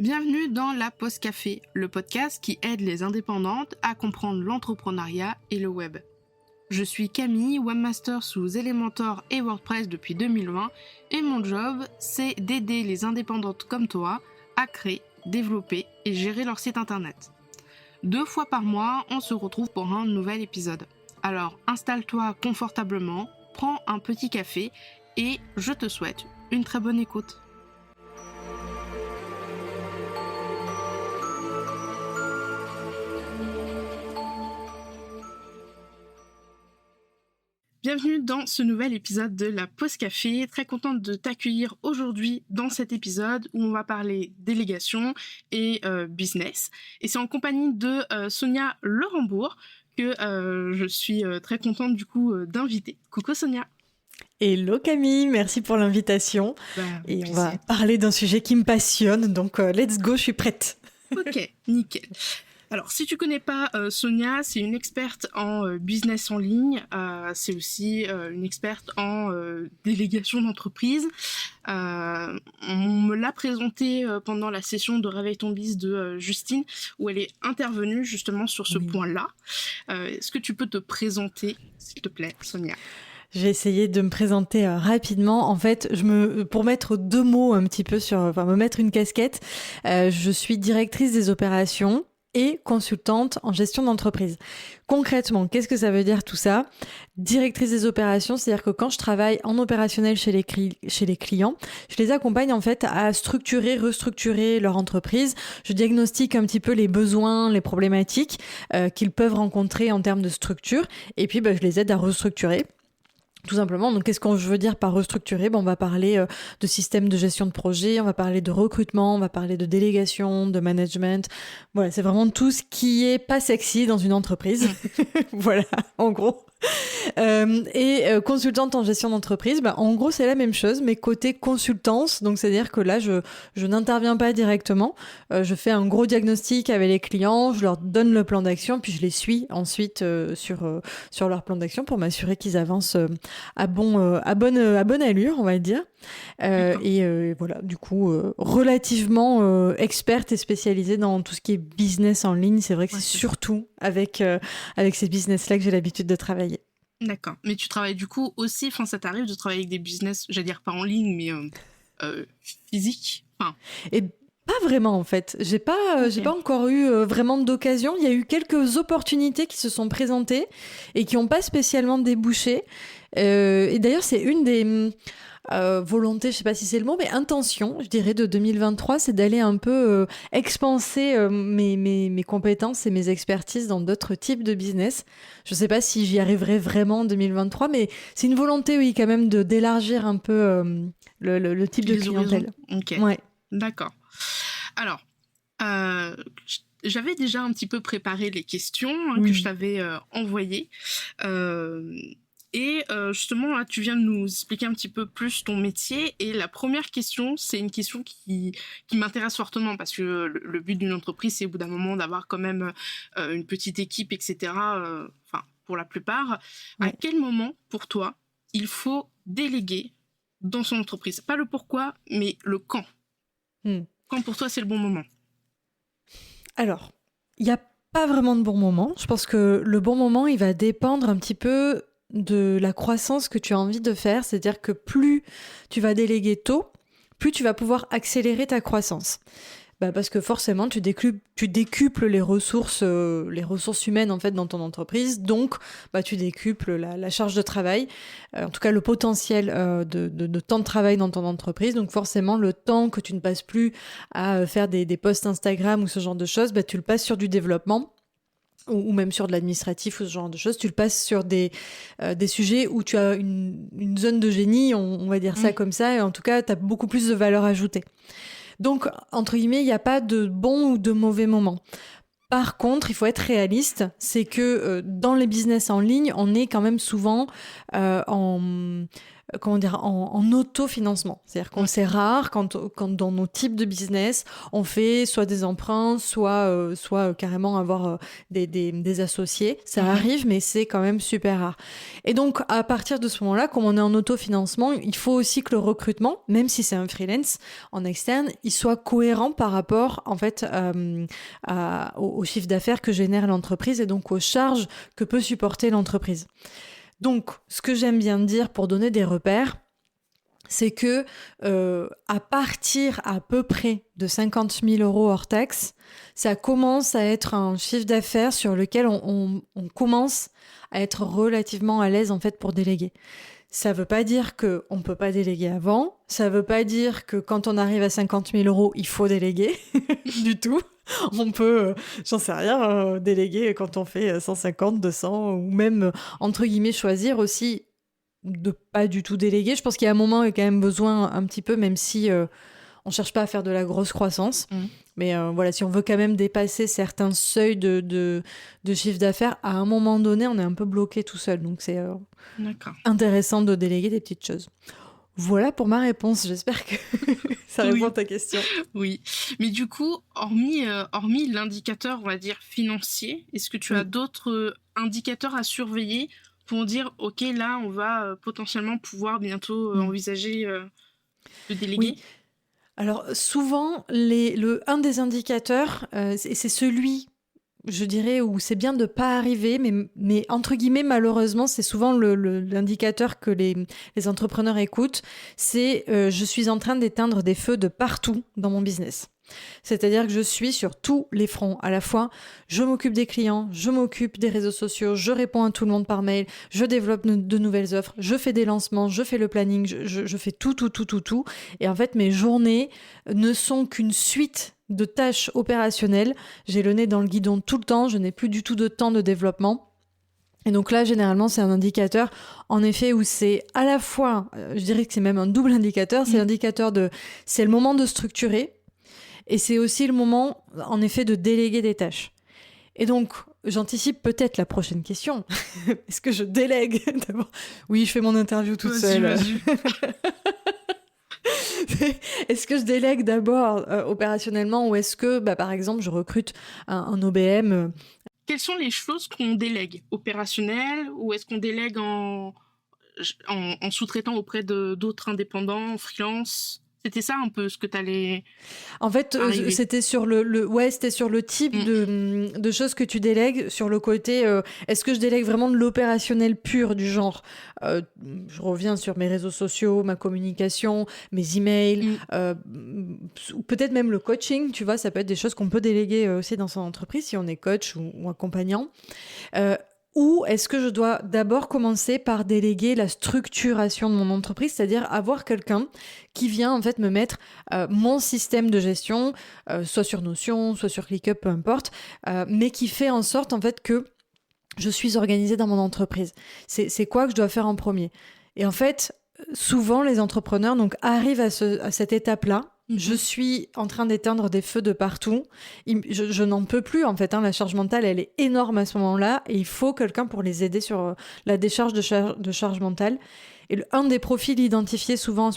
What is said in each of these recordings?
Bienvenue dans la Pause Café, le podcast qui aide les indépendantes à comprendre l'entrepreneuriat et le web. Je suis Camille, webmaster sous Elementor et WordPress depuis 2020 et mon job, c'est d'aider les indépendantes comme toi à créer, développer et gérer leur site internet. 2 fois par mois, on se retrouve pour un nouvel épisode. Alors installe-toi confortablement, prends un petit café et je te souhaite une très bonne écoute. Bienvenue dans ce nouvel épisode de la Pause Café. Très contente de t'accueillir aujourd'hui dans cet épisode où on va parler délégation et business. Et c'est en compagnie de Sonia Lerambourg que je suis très contente du coup d'inviter. Coucou Sonia. Hello Camille, merci pour l'invitation. Et plaisir. On va parler d'un sujet qui me passionne, donc let's go, je suis prête. Ok, nickel. Alors, si tu connais pas Sonia, c'est une experte en business en ligne. C'est aussi une experte en délégation d'entreprise. On me l'a présentée pendant la session de Réveille ton biz de Justine, où elle est intervenue justement sur ce point-là. Est-ce que tu peux te présenter, s'il te plaît, Sonia ? Je vais essayer de me présenter rapidement. En fait, pour mettre 2 mots un petit peu me mettre une casquette, je suis directrice des opérations et consultante en gestion d'entreprise. Concrètement, qu'est-ce que ça veut dire tout ça ? Directrice des opérations, c'est-à-dire que quand je travaille en opérationnel chez les clients, je les accompagne en fait à structurer, restructurer leur entreprise. Je diagnostique un petit peu les besoins, les problématiques qu'ils peuvent rencontrer en termes de structure et puis je les aide à restructurer. Tout simplement, donc qu'est-ce que je veux dire par restructurer ? On va parler de système de gestion de projet, on va parler de recrutement, on va parler de délégation, de management. Voilà, c'est vraiment tout ce qui est pas sexy dans une entreprise. Voilà, en gros. Consultante en gestion d'entreprise, en gros c'est la même chose, mais côté consultance, donc c'est-à-dire que là je n'interviens pas directement, je fais un gros diagnostic avec les clients, je leur donne le plan d'action, puis je les suis ensuite sur leur plan d'action pour m'assurer qu'ils avancent à bonne allure, on va dire. Voilà, du coup relativement experte et spécialisée dans tout ce qui est business en ligne. C'est vrai que c'est surtout avec ces business-là que j'ai l'habitude de travailler. D'accord. Mais tu travailles du coup aussi, ça t'arrive de travailler avec des business, j'allais dire pas en ligne, mais physiques. Et pas vraiment en fait. J'ai pas encore eu vraiment d'occasion. Il y a eu quelques opportunités qui se sont présentées et qui n'ont pas spécialement débouché. Et d'ailleurs, c'est une des volonté, je sais pas si c'est le mot, mais intention, je dirais, de 2023, c'est d'aller un peu expanser mes compétences et mes expertises dans d'autres types de business. Je sais pas si j'y arriverai vraiment en 2023, mais c'est une volonté, oui, quand même, d'élargir un peu le type de clientèle. Ok, ouais. D'accord. Alors, j'avais déjà un petit peu préparé les questions que je t'avais envoyées. Et justement, là, tu viens de nous expliquer un petit peu plus ton métier. Et la première question, c'est une question qui m'intéresse fortement parce que le but d'une entreprise, c'est au bout d'un moment d'avoir quand même une petite équipe, etc. Pour la plupart. Ouais. À quel moment, pour toi, il faut déléguer dans son entreprise ? Pas le pourquoi, mais le quand. Quand pour toi, c'est le bon moment ? Alors, il n'y a pas vraiment de bon moment. Je pense que le bon moment, il va dépendre un petit peu de la croissance que tu as envie de faire, c'est-à-dire que plus tu vas déléguer tôt, plus tu vas pouvoir accélérer ta croissance. Parce que forcément, tu décuples les ressources humaines en fait dans ton entreprise, donc tu décuples la charge de travail, en tout cas le potentiel de temps de travail dans ton entreprise. Donc forcément, le temps que tu ne passes plus à faire des posts Instagram ou ce genre de choses, tu le passes sur du développement. Ou même sur de l'administratif ou ce genre de choses, tu le passes sur des sujets où tu as une zone de génie, on va dire ça comme ça, et en tout cas, tu as beaucoup plus de valeur ajoutée. Donc, entre guillemets, il n'y a pas de bon ou de mauvais moment. Par contre, il faut être réaliste, c'est que dans les business en ligne, on est quand même souvent comment dire, en autofinancement. C'est-à-dire qu'on c'est rare quand dans nos types de business, on fait soit des emprunts, soit carrément avoir des associés. Ça arrive, mais c'est quand même super rare. Et donc, à partir de ce moment-là, comme on est en autofinancement, il faut aussi que le recrutement, même si c'est un freelance en externe, il soit cohérent par rapport, en fait, au chiffre d'affaires que génère l'entreprise et donc aux charges que peut supporter l'entreprise. Donc, ce que j'aime bien dire pour donner des repères, c'est que à partir à peu près de 50 000 € hors taxe, ça commence à être un chiffre d'affaires sur lequel on commence à être relativement à l'aise en fait pour déléguer. Ça ne veut pas dire qu'on ne peut pas déléguer avant, ça ne veut pas dire que quand on arrive à 50 000 €, il faut déléguer du tout. On peut, j'en sais rien, déléguer quand on fait 150, 200 ou même, entre guillemets, choisir aussi de pas du tout déléguer. Je pense qu'il y a un moment, il y a quand même besoin un petit peu, même si on cherche pas à faire de la grosse croissance. Mais voilà, si on veut quand même dépasser certains seuils de chiffre d'affaires, à un moment donné, on est un peu bloqué tout seul. Donc c'est intéressant de déléguer des petites choses. Voilà pour ma réponse. J'espère que ça répond à ta question. Oui, mais du coup, hormis l'indicateur, on va dire, financier, est-ce que tu as d'autres indicateurs à surveiller pour dire, OK, là, on va potentiellement pouvoir bientôt envisager de déléguer? Oui. Alors, souvent, un des indicateurs, c'est celui, je dirais, où c'est bien de ne pas arriver, mais entre guillemets, malheureusement, c'est souvent l'indicateur que les entrepreneurs écoutent, c'est je suis en train d'éteindre des feux de partout dans mon business. C'est-à-dire que je suis sur tous les fronts. À la fois, je m'occupe des clients, je m'occupe des réseaux sociaux, je réponds à tout le monde par mail, je développe de nouvelles offres, je fais des lancements, je fais le planning, je fais tout. Et en fait, mes journées ne sont qu'une suite de tâches opérationnelles. J'ai le nez dans le guidon tout le temps, je n'ai plus du tout de temps de développement. Et donc là, généralement, c'est un indicateur, en effet, où c'est à la fois, je dirais que c'est même un double indicateur, c'est l'indicateur c'est le moment de structurer, et c'est aussi le moment, en effet, de déléguer des tâches. Et donc, j'anticipe peut-être la prochaine question. Est-ce que je délègue d'abord ? Oui, je fais mon interview toute seule. Est-ce que je délègue d'abord opérationnellement ou est-ce que, par exemple, je recrute un OBM Quelles sont les choses qu'on délègue ? Opérationnelles ou est-ce qu'on délègue en sous-traitant auprès d'autres indépendants, en freelance ? C'était ça un peu ce que t'allais. En fait, c'était sur c'était sur le type de choses que tu délègues, sur le côté, est-ce que je délègue vraiment de l'opérationnel pur, du genre, je reviens sur mes réseaux sociaux, ma communication, mes emails, peut-être même le coaching, tu vois, ça peut être des choses qu'on peut déléguer aussi dans son entreprise si on est coach ou accompagnant. Ou est-ce que je dois d'abord commencer par déléguer la structuration de mon entreprise, c'est-à-dire avoir quelqu'un qui vient en fait me mettre mon système de gestion, soit sur Notion, soit sur ClickUp, peu importe, mais qui fait en sorte en fait que je suis organisée dans mon entreprise. C'est quoi que je dois faire en premier ? Et en fait, souvent les entrepreneurs donc arrivent à cette étape-là. Je suis en train d'éteindre des feux de partout. Je n'en peux plus, en fait. La charge mentale, elle est énorme à ce moment-là. Et il faut quelqu'un pour les aider sur la décharge de charge mentale. Et un des profils identifiés souvent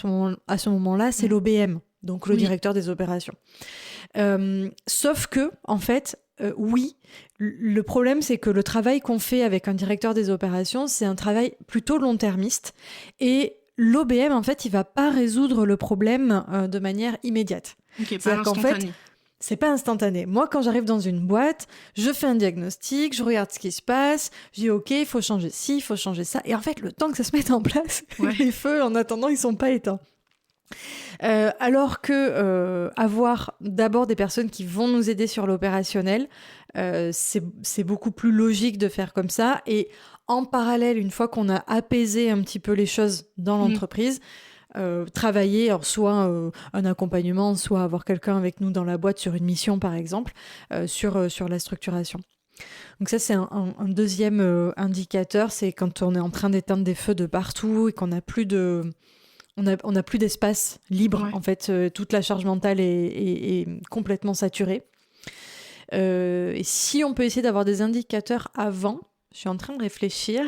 à ce moment-là, c'est l'OBM, donc le directeur des opérations. Sauf que, en fait, oui, le problème, c'est que le travail qu'on fait avec un directeur des opérations, c'est un travail plutôt long-termiste. Et l'OBM, en fait, il va pas résoudre le problème de manière immédiate. C'est-à-dire qu'en fait, c'est pas instantané. Moi, quand j'arrive dans une boîte, je fais un diagnostic, je regarde ce qui se passe, je dis OK, il faut changer ci, il faut changer ça. Et en fait, le temps que ça se mette en place, les feux, en attendant, ils sont pas éteints. Alors que avoir d'abord des personnes qui vont nous aider sur l'opérationnel, c'est beaucoup plus logique de faire comme ça. Et en parallèle, une fois qu'on a apaisé un petit peu les choses dans l'entreprise, travailler, alors soit un accompagnement, soit avoir quelqu'un avec nous dans la boîte sur une mission, par exemple, sur la structuration. Donc ça, c'est un deuxième indicateur, c'est quand on est en train d'éteindre des feux de partout et qu'on n'a plus de... On n'a plus d'espace libre, en fait. Toute la charge mentale est complètement saturée. Et si on peut essayer d'avoir des indicateurs avant, je suis en train de réfléchir.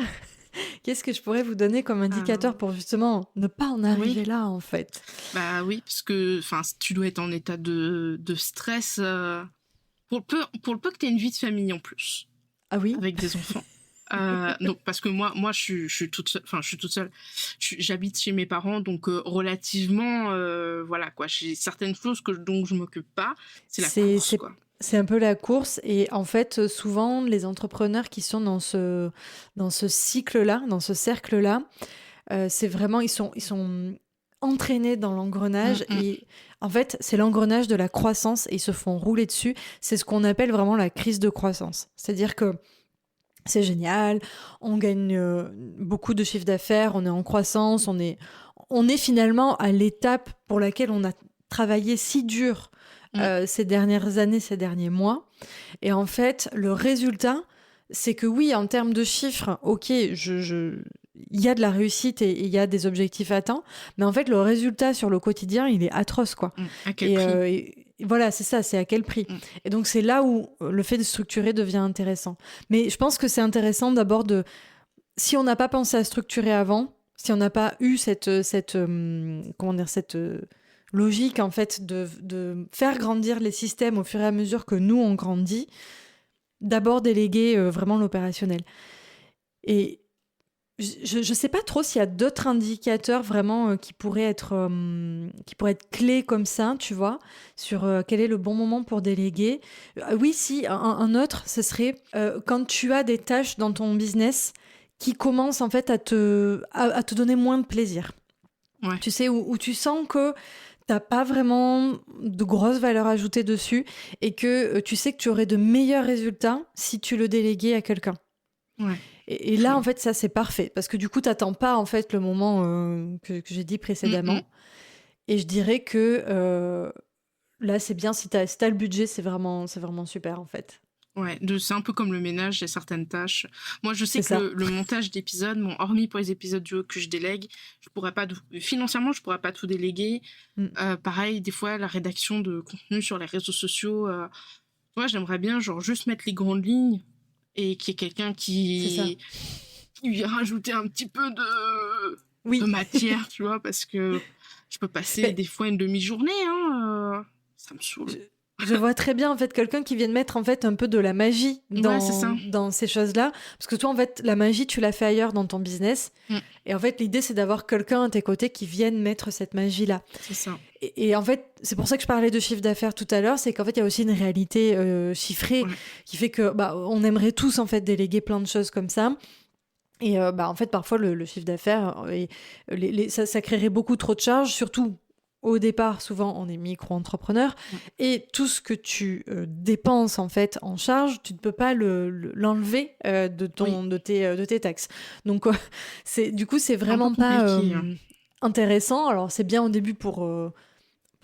Qu'est-ce que je pourrais vous donner comme indicateur pour justement ne pas en arriver là, en fait? Bah oui, parce que tu dois être en état de stress pour le peu que tu aies une vie de famille en plus. Ah oui? Avec des enfants. Donc parce que moi je suis toute seule, j'habite chez mes parents, donc relativement voilà quoi, j'ai certaines choses dont je m'occupe pas, c'est la course quoi. C'est un peu la course et en fait souvent les entrepreneurs qui sont dans ce cycle-là, dans ce cercle-là, c'est vraiment ils sont entraînés dans l'engrenage et en fait c'est l'engrenage de la croissance et ils se font rouler dessus. C'est ce qu'on appelle vraiment la crise de croissance. C'est-à-dire que c'est génial, on gagne beaucoup de chiffre d'affaires, on est en croissance, on est finalement à l'étape pour laquelle on a travaillé si dur ces dernières années, ces derniers mois. Et en fait, le résultat, c'est que oui, en termes de chiffres, ok, il y a de la réussite et il y a des objectifs atteints, mais en fait, le résultat sur le quotidien, il est atroce, quoi. À quel prix et voilà, c'est ça, c'est à quel prix. Et donc, c'est là où le fait de structurer devient intéressant. Mais je pense que c'est intéressant d'abord si on n'a pas pensé à structurer avant, si on n'a pas eu cette logique, en fait, de faire grandir les systèmes au fur et à mesure que nous, on grandit, d'abord déléguer vraiment l'opérationnel. Et je ne sais pas trop s'il y a d'autres indicateurs vraiment qui pourraient être clés comme ça, tu vois, sur quel est le bon moment pour déléguer. Oui, si, un autre, ce serait quand tu as des tâches dans ton business qui commencent en fait à te donner moins de plaisir. Ouais. Tu sais, où tu sens que t'as pas vraiment de grosses valeurs ajoutées dessus et que tu sais que tu aurais de meilleurs résultats si tu le déléguais à quelqu'un. Ouais. Et là, en fait, ça, c'est parfait. Parce que du coup, t'attends pas, en fait, le moment que j'ai dit précédemment. Et je dirais que là, c'est bien. Si t'as le budget, c'est vraiment super, en fait. Ouais, c'est un peu comme le ménage, il y a certaines tâches. Moi, je sais que le montage d'épisodes, hormis pour les épisodes duo que je délègue, financièrement, je pourrais pas tout déléguer. Pareil, des fois, la rédaction de contenu sur les réseaux sociaux, moi, j'aimerais bien juste mettre les grandes lignes et qu'il y ait quelqu'un qui lui rajouter un petit peu de matière, tu vois, parce que je peux passer des fois une demi-journée, ça me saoule. Je vois très bien en fait quelqu'un qui vienne mettre en fait un peu de la magie dans ces choses-là, parce que toi en fait la magie tu l'as fait ailleurs dans ton business et en fait l'idée c'est d'avoir quelqu'un à tes côtés qui vienne mettre cette magie là. C'est ça. Et en fait c'est pour ça que je parlais de chiffre d'affaires tout à l'heure, c'est qu'en fait il y a aussi une réalité chiffrée qui fait que on aimerait tous en fait déléguer plein de choses comme ça. Et en fait parfois le chiffre d'affaires ça créerait beaucoup trop de charges, surtout au départ, souvent, on est micro-entrepreneur et tout ce que tu dépenses en fait en charge, tu ne peux pas l'enlever de tes taxes. Donc, c'est vraiment pas intéressant. Alors, c'est bien au début pour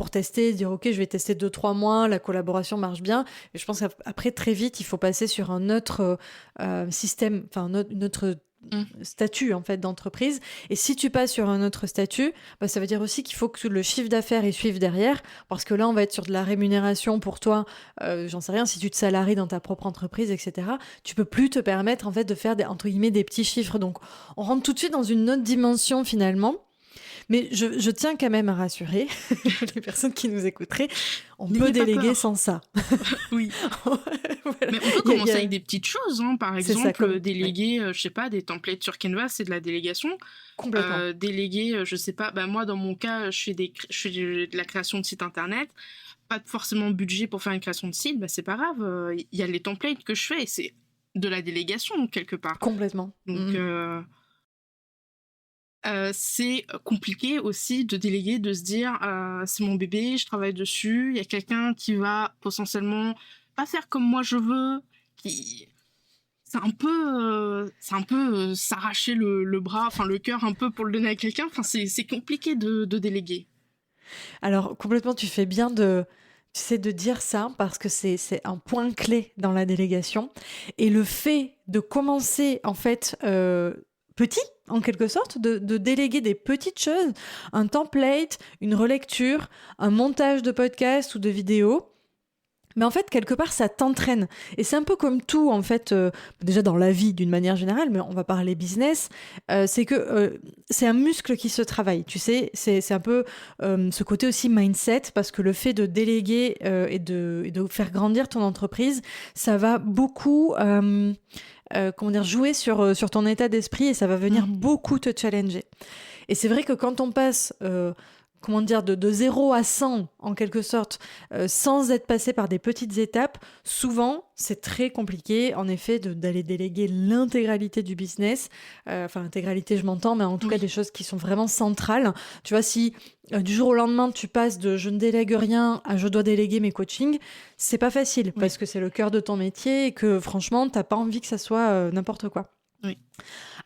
tester, dire ok, je vais tester 2-3 mois, la collaboration marche bien. Et je pense qu'après, très vite, il faut passer sur un autre système, enfin, une autre statut en fait d'entreprise. Et si tu passes sur un autre statut, ça veut dire aussi qu'il faut que le chiffre d'affaires y suive derrière, parce que là on va être sur de la rémunération pour toi, j'en sais rien, si tu te salaries dans ta propre entreprise, etc., tu peux plus te permettre en fait de faire entre guillemets des petits chiffres. Donc on rentre tout de suite dans une autre dimension finalement. Mais je tiens quand même à rassurer les personnes qui nous écouteraient. On peut déléguer sans ça. Oui. Voilà. Mais on peut commencer avec des petites choses. Par exemple, déléguer, je sais pas, des templates sur Canva, c'est de la délégation. Complètement. Déléguer, je sais pas, moi dans mon cas, je fais de la création de site internet. Pas forcément de budget pour faire une création de site, c'est pas grave. Il y a les templates que je fais et c'est de la délégation quelque part. Complètement. Donc... c'est compliqué aussi de déléguer, de se dire c'est mon bébé, je travaille dessus, il y a quelqu'un qui va potentiellement pas faire comme moi je veux, c'est un peu s'arracher le bras, enfin le cœur un peu pour le donner à quelqu'un, c'est compliqué de déléguer. Alors complètement, tu fais bien de dire ça parce que c'est un point clé dans la délégation et le fait de commencer en fait petit, en quelque sorte, de déléguer des petites choses, un template, une relecture, un montage de podcast ou de vidéo. Mais en fait, quelque part, ça t'entraîne. Et c'est un peu comme tout, en fait, déjà dans la vie d'une manière générale, mais on va parler business, c'est que c'est un muscle qui se travaille. Tu sais, c'est un peu ce côté aussi mindset, parce que le fait de déléguer et de faire grandir ton entreprise, ça va beaucoup jouer sur ton état d'esprit et ça va venir beaucoup te challenger. Et c'est vrai que quand on passe de 0 à 100 en quelque sorte, sans être passé par des petites étapes, souvent c'est très compliqué en effet d'aller déléguer l'intégralité du business, l'intégralité je m'entends, mais en tout cas des choses qui sont vraiment centrales. Tu vois, si du jour au lendemain tu passes de je ne délègue rien à je dois déléguer mes coachings, c'est pas facile parce que c'est le cœur de ton métier et que franchement t'as pas envie que ça soit n'importe quoi. Oui.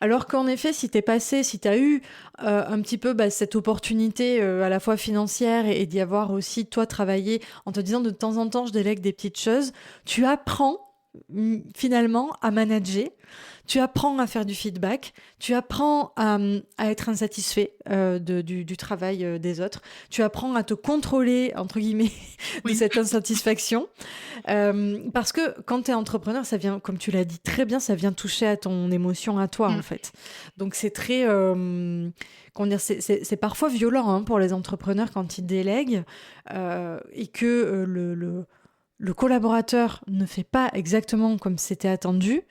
Alors qu'en effet, si t'as eu un petit peu cette opportunité à la fois financière et d'y avoir aussi, toi, travaillé en te disant de temps en temps, je délègue des petites choses, tu apprends finalement à manager, tu apprends à faire du feedback, tu apprends à être insatisfait du travail des autres, tu apprends à te contrôler, entre guillemets, de cette insatisfaction. Parce que quand tu es entrepreneur, ça vient, comme tu l'as dit très bien, ça vient toucher à ton émotion, à toi, en fait. Donc c'est très... c'est parfois violent pour les entrepreneurs quand ils délèguent et que le collaborateur ne fait pas exactement comme c'était attendu.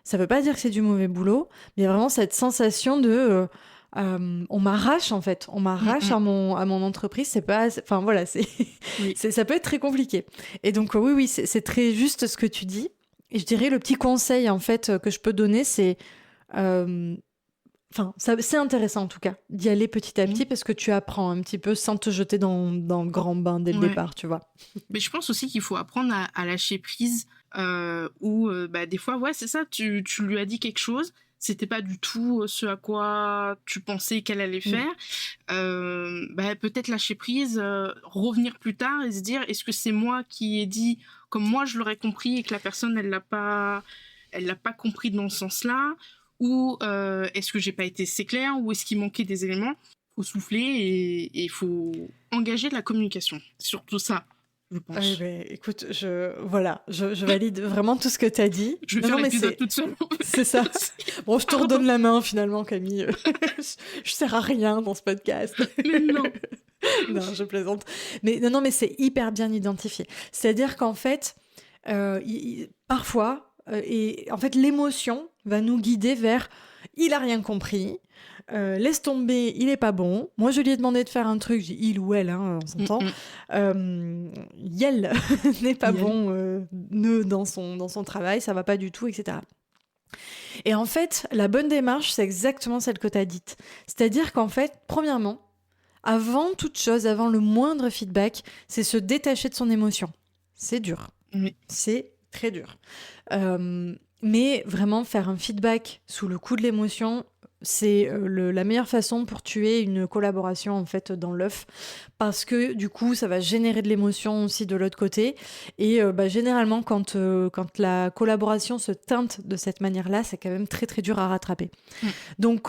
Ça veut pas dire que c'est du mauvais boulot, mais il y a vraiment cette sensation de on m'arrache en fait, on m'arrache à mon entreprise. C'est pas, enfin voilà, ça peut être très compliqué. Et donc oui, c'est très juste ce que tu dis. Et je dirais le petit conseil en fait que je peux donner, c'est c'est intéressant en tout cas d'y aller petit à petit parce que tu apprends un petit peu sans te jeter dans le grand bain dès le départ, tu vois. Mais je pense aussi qu'il faut apprendre à lâcher prise où des fois, c'est ça, tu lui as dit quelque chose, c'était pas du tout ce à quoi tu pensais qu'elle allait faire. Peut-être lâcher prise, revenir plus tard et se dire est-ce que c'est moi qui ai dit comme moi je l'aurais compris et que la personne elle l'a pas compris dans ce sens-là, ou est-ce que j'ai pas été assez claire, ou est-ce qu'il manquait des éléments. Faut souffler et il faut engager de la communication. C'est surtout ça, je pense. Écoute, je valide vraiment tout ce que tu as dit. Je vais faire l'épisode toute seule. C'est ça. Bon, je te redonne la main finalement, Camille. Je sers à rien dans ce podcast. Mais non. Non, je plaisante. Mais non, mais c'est hyper bien identifié. C'est-à-dire qu'en fait, parfois, et en fait, l'émotion va nous guider vers il a rien compris. Laisse tomber, il est pas bon. Moi, je lui ai demandé de faire un truc, j'ai il ou elle, on s'entend. Yel n'est pas bon dans son travail, ça va pas du tout, etc. Et en fait, la bonne démarche, c'est exactement celle que tu as dite. C'est-à-dire qu'en fait, premièrement, avant toute chose, avant le moindre feedback, c'est se détacher de son émotion. C'est dur. Oui. C'est très dur. Mais vraiment, faire un feedback sous le coup de l'émotion, c'est la meilleure façon pour tuer une collaboration en fait dans l'œuf, parce que du coup ça va générer de l'émotion aussi de l'autre côté et généralement quand la collaboration se teinte de cette manière-là, c'est quand même très très dur à rattraper. Donc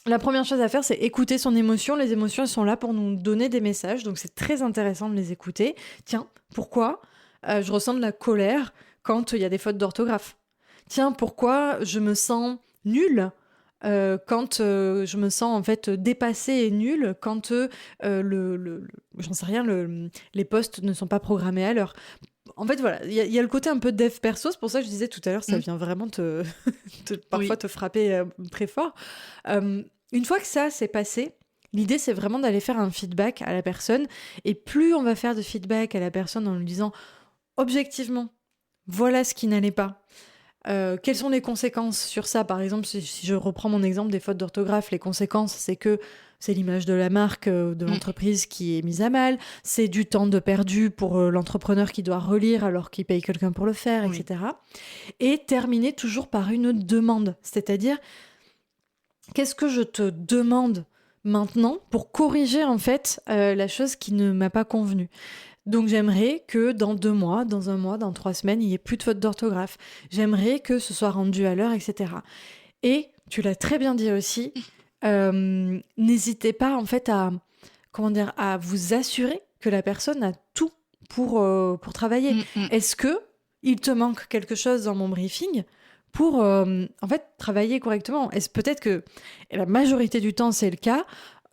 la première chose à faire, c'est écouter son émotion. Les émotions, elles sont là pour nous donner des messages, donc c'est très intéressant de les écouter. Tiens, pourquoi je ressens de la colère quand il y a des fautes d'orthographe? Tiens, pourquoi je me sens nulle quand je me sens en fait dépassée et nulle quand j'en sais rien, les postes ne sont pas programmés à l'heure. En fait, voilà, il y a le côté un peu dev perso, c'est pour ça que je disais tout à l'heure, ça vient vraiment parfois te frapper très fort. Une fois que ça s'est passé, l'idée c'est vraiment d'aller faire un feedback à la personne, et plus on va faire de feedback à la personne en lui disant objectivement, voilà ce qui n'allait pas. Quelles sont les conséquences sur ça? Par exemple, si je reprends mon exemple des fautes d'orthographe, les conséquences, c'est que c'est l'image de la marque, de l'entreprise qui est mise à mal, c'est du temps de perdu pour l'entrepreneur qui doit relire alors qu'il paye quelqu'un pour le faire, etc. Et terminer toujours par une demande, c'est-à-dire qu'est-ce que je te demande maintenant pour corriger en fait la chose qui ne m'a pas convenu. Donc j'aimerais que dans 2 mois, dans 1 mois, dans 3 semaines, il n'y ait plus de fautes d'orthographe. J'aimerais que ce soit rendu à l'heure, etc. Et tu l'as très bien dit aussi, n'hésitez pas en fait à vous assurer que la personne a tout pour travailler. Est-ce que il te manque quelque chose dans mon briefing pour en fait travailler correctement? Est-ce peut-être que et la majorité du temps c'est le cas.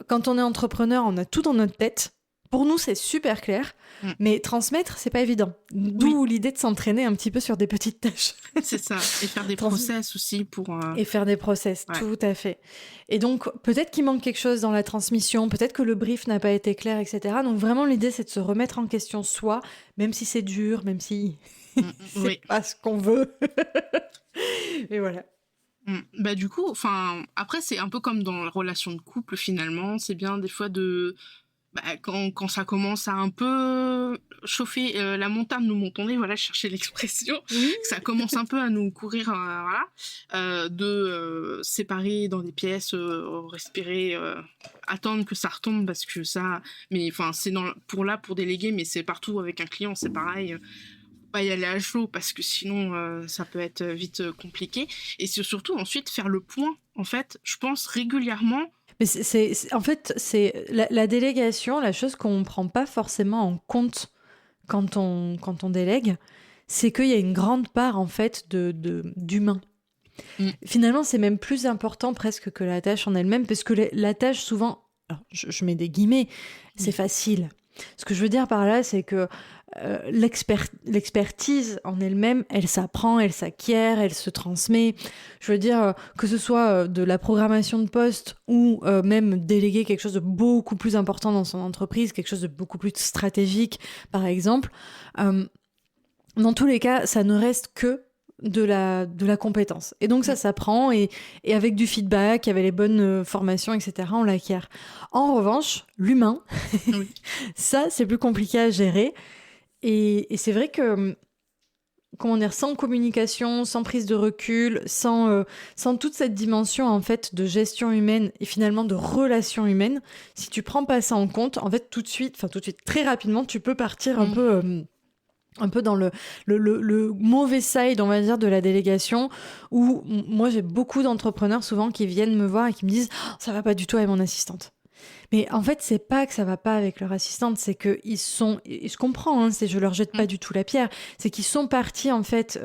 Quand on est entrepreneur, on a tout dans notre tête. Pour nous, c'est super clair, mais transmettre, c'est pas évident. D'où l'idée de s'entraîner un petit peu sur des petites tâches. C'est ça, et faire des process aussi pour... Et faire des process, tout à fait. Et donc, peut-être qu'il manque quelque chose dans la transmission, peut-être que le brief n'a pas été clair, etc. Donc vraiment, l'idée, c'est de se remettre en question soi, même si c'est dur, même si c'est pas ce qu'on veut. Et voilà. Bah du coup, après, c'est un peu comme dans la relation de couple, finalement. C'est bien des fois de... quand ça commence à un peu chauffer la montagne, nous montons, voilà, chercher l'expression, que ça commence un peu à nous courir, de séparer dans des pièces, respirer, attendre que ça retombe, parce que ça, mais c'est pour déléguer, mais c'est partout avec un client, c'est pareil. Pas y aller à chaud, parce que sinon ça peut être vite compliqué. Et c'est surtout ensuite faire le point, en fait, je pense régulièrement. Mais en fait, c'est la délégation, la chose qu'on ne prend pas forcément en compte quand on délègue, c'est qu'il y a une grande part en fait d'humain. Finalement, c'est même plus important presque que la tâche en elle-même, parce que la tâche, souvent, alors, je mets des guillemets, c'est facile. Ce que je veux dire par là, c'est que l'expertise en elle-même, elle s'apprend, elle s'acquiert, elle se transmet. Je veux dire, que ce soit de la programmation de poste ou même déléguer quelque chose de beaucoup plus important dans son entreprise, quelque chose de beaucoup plus stratégique, par exemple. Dans tous les cas, ça ne reste que de la compétence. Et donc ça s'apprend, et avec du feedback, avec les bonnes formations, etc., on l'acquiert. En revanche, l'humain, ça, c'est plus compliqué à gérer. Et c'est vrai que, comment dire, sans communication, sans prise de recul, sans toute cette dimension en fait de gestion humaine et finalement de relations humaines, si tu prends pas ça en compte, en fait tout de suite, très rapidement, tu peux partir un peu dans le mauvais side, on va dire, de la délégation, où moi j'ai beaucoup d'entrepreneurs souvent qui viennent me voir et qui me disent « ça va pas du tout avec mon assistante ». Mais en fait, c'est pas que ça va pas avec leur assistante, c'est que ils sont, et je comprends, je leur jette pas du tout la pierre, c'est qu'ils sont partis en fait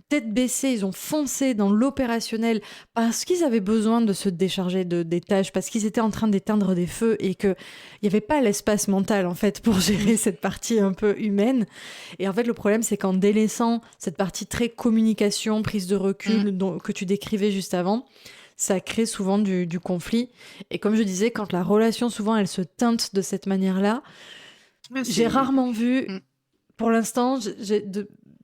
tête baissée, ils ont foncé dans l'opérationnel parce qu'ils avaient besoin de se décharger des tâches, parce qu'ils étaient en train d'éteindre des feux et que il y avait pas l'espace mental en fait pour gérer cette partie un peu humaine. Et en fait, le problème, c'est qu'en délaissant cette partie très communication, prise de recul que tu décrivais juste avant, ça crée souvent du conflit. Et comme je disais, quand la relation, souvent, elle se teinte de cette manière-là, j'ai rarement vu, pour l'instant,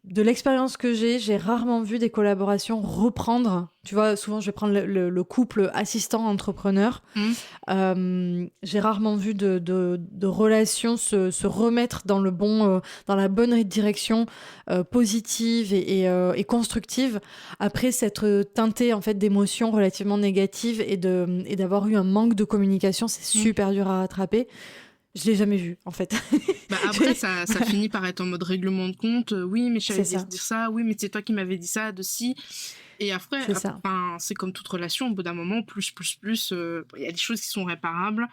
de l'expérience que j'ai rarement vu des collaborations reprendre. Tu vois, souvent, je vais prendre le couple assistant-entrepreneur. J'ai rarement vu de relations se remettre dans dans la bonne direction positive et constructive après s'être teintée en fait d'émotions relativement négatives et d'avoir eu un manque de communication. C'est super dur à rattraper. Je l'ai jamais vu, en fait. Après, ça finit par être en mode règlement de compte. Oui, mais je savais dire ça. Oui, mais c'est toi qui m'avais dit ça, de si. Et après, c'est comme toute relation. Au bout d'un moment, plus, il y a des choses qui sont réparables.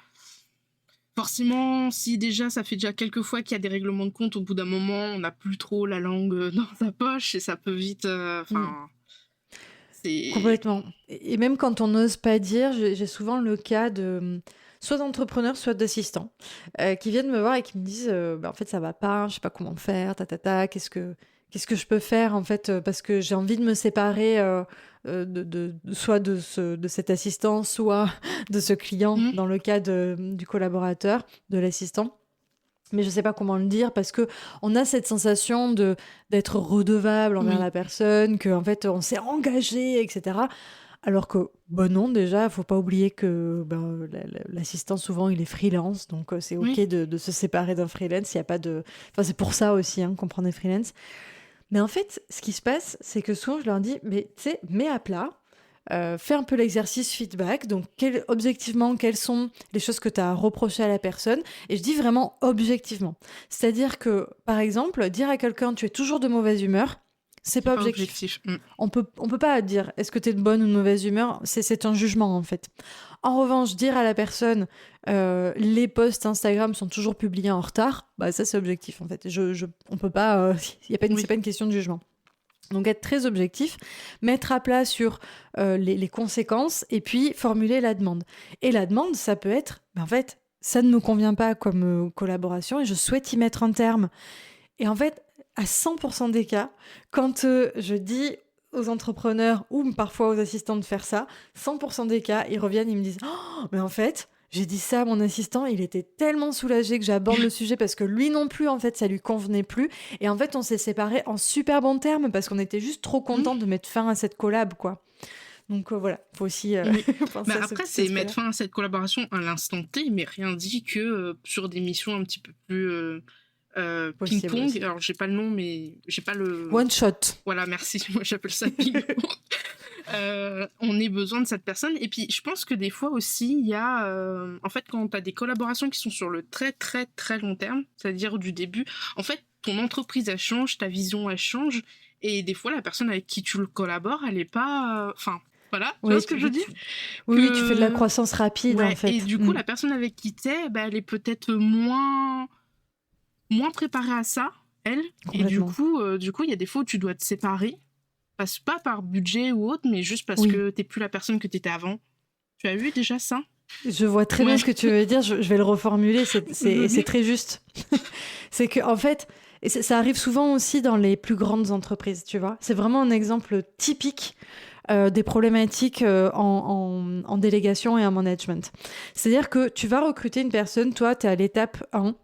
Forcément, si déjà, ça fait déjà quelques fois qu'il y a des règlements de compte, au bout d'un moment, on n'a plus trop la langue dans sa poche et ça peut vite... c'est... Complètement. Et même quand on n'ose pas dire, j'ai souvent le cas de... soit d'entrepreneurs, soit d'assistants, qui viennent me voir et qui me disent en fait ça va pas, je sais pas comment faire, qu'est-ce que je peux faire en fait, parce que j'ai envie de me séparer soit de cet assistant, soit de ce client, dans le cas du collaborateur, de l'assistant. Mais je sais pas comment le dire, parce que on a cette sensation d'être redevable envers la personne, que en fait on s'est engagé, etc. Alors que, non, déjà, faut pas oublier que l'assistant, souvent, il est freelance, donc c'est OK de se séparer d'un freelance. Il y a pas de... c'est pour ça aussi qu'on prend des freelances. Mais en fait, ce qui se passe, c'est que souvent, je leur dis, mais tu sais, mets à plat, fais un peu l'exercice feedback. Donc, objectivement, quelles sont les choses que tu as à reprocher à la personne? Et je dis vraiment objectivement. C'est-à-dire que, par exemple, dire à quelqu'un, tu es toujours de mauvaise humeur, C'est pas objectif. objectif. On peut pas dire est-ce que tu es de bonne ou de mauvaise humeur, c'est un jugement en fait. En revanche, dire à la personne les posts Instagram sont toujours publiés en retard, bah ça c'est objectif en fait. On peut pas, c'est pas une question de jugement. Donc être très objectif, mettre à plat sur les conséquences et puis formuler la demande. Et la demande, ça peut être, en fait, ça ne me convient pas comme collaboration et je souhaite y mettre un terme. Et en fait, à 100% des cas, quand je dis aux entrepreneurs ou parfois aux assistants de faire ça, 100% des cas, ils reviennent, ils me disent « Oh, mais en fait, j'ai dit ça à mon assistant, il était tellement soulagé que j'aborde le sujet parce que lui non plus, en fait, ça lui convenait plus. Et en fait, on s'est séparés en super bons termes parce qu'on était juste trop contents de mettre fin à cette collab, quoi. » Donc voilà, faut aussi penser à après, c'est mettre fin à cette collaboration à l'instant T, mais rien dit que sur des missions un petit peu plus ping-pong. Aussi. Alors, j'ai pas le nom, mais j'ai pas le... One shot. Voilà, merci. Moi, j'appelle ça ping-pong. On ait besoin de cette personne. Et puis, je pense que des fois aussi, il y a... en fait, quand tu as des collaborations qui sont sur le très, très, très long terme, c'est-à-dire du début, en fait, ton entreprise, elle change, ta vision, elle change. Et des fois, la personne avec qui tu le collabores, elle est pas... Enfin... Voilà, tu vois ce que je dis ? Oui, tu fais de la croissance rapide, en fait. Et du coup, la personne avec qui t'es, elle est peut-être moins préparée à ça, elle. Et du coup, il y a des fois où tu dois te séparer. Pas par budget ou autre, mais juste parce que t'es plus la personne que t'étais avant. Tu as vu déjà ça ? Je vois très bien ce que tu veux dire. Je vais le reformuler. C'est très juste. C'est que, en fait, et ça arrive souvent aussi dans les plus grandes entreprises, tu vois. C'est vraiment un exemple typique des problématiques en délégation et en management. C'est-à-dire que tu vas recruter une personne, toi, tu es à l'étape 1.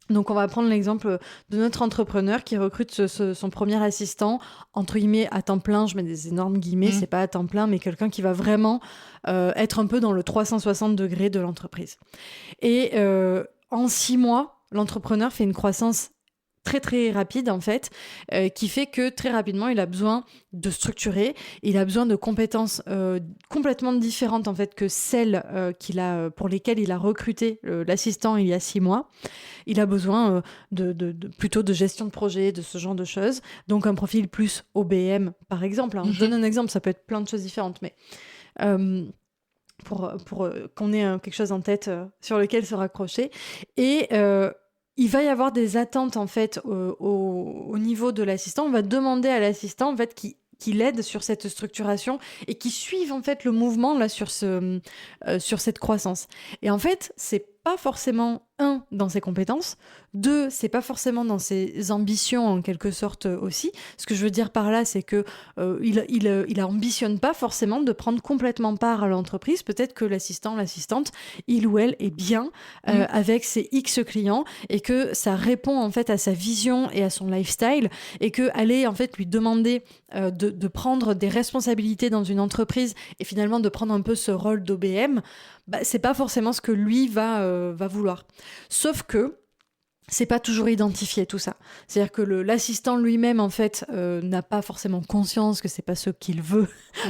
Donc, on va prendre l'exemple de notre entrepreneur qui recrute son premier assistant, entre guillemets, à temps plein. Je mets des énormes guillemets, c'est pas à temps plein, mais quelqu'un qui va vraiment être un peu dans le 360 degrés de l'entreprise. Et en 6 mois, l'entrepreneur fait une croissance très très rapide en fait, qui fait que très rapidement il a besoin de structurer, il a besoin de compétences complètement différentes en fait que celles pour lesquelles il a recruté l'assistant il y a 6 mois. Il a besoin plutôt de gestion de projet, de ce genre de choses, donc un profil plus OBM par exemple. Hein. Je donne un exemple, ça peut être plein de choses différentes, mais pour qu'on ait quelque chose en tête sur lequel se raccrocher. Et il va y avoir des attentes en fait au niveau de l'assistant. On va demander à l'assistant en fait qui l'aide sur cette structuration et qui suive en fait le mouvement là sur cette croissance. Et en fait, c'est pas forcément dans ses compétences, 2, c'est pas forcément dans ses ambitions en quelque sorte aussi. Ce que je veux dire par là, c'est que il ambitionne pas forcément de prendre complètement part à l'entreprise. Peut-être que l'assistante, il ou elle est bien avec ses X clients et que ça répond en fait à sa vision et à son lifestyle et que aller en fait lui demander de prendre des responsabilités dans une entreprise et finalement de prendre un peu ce rôle d'OBM, c'est pas forcément ce que lui va vouloir. Sauf que c'est pas toujours identifié tout ça. C'est-à-dire que l'assistant lui-même en fait n'a pas forcément conscience que c'est pas ce qu'il veut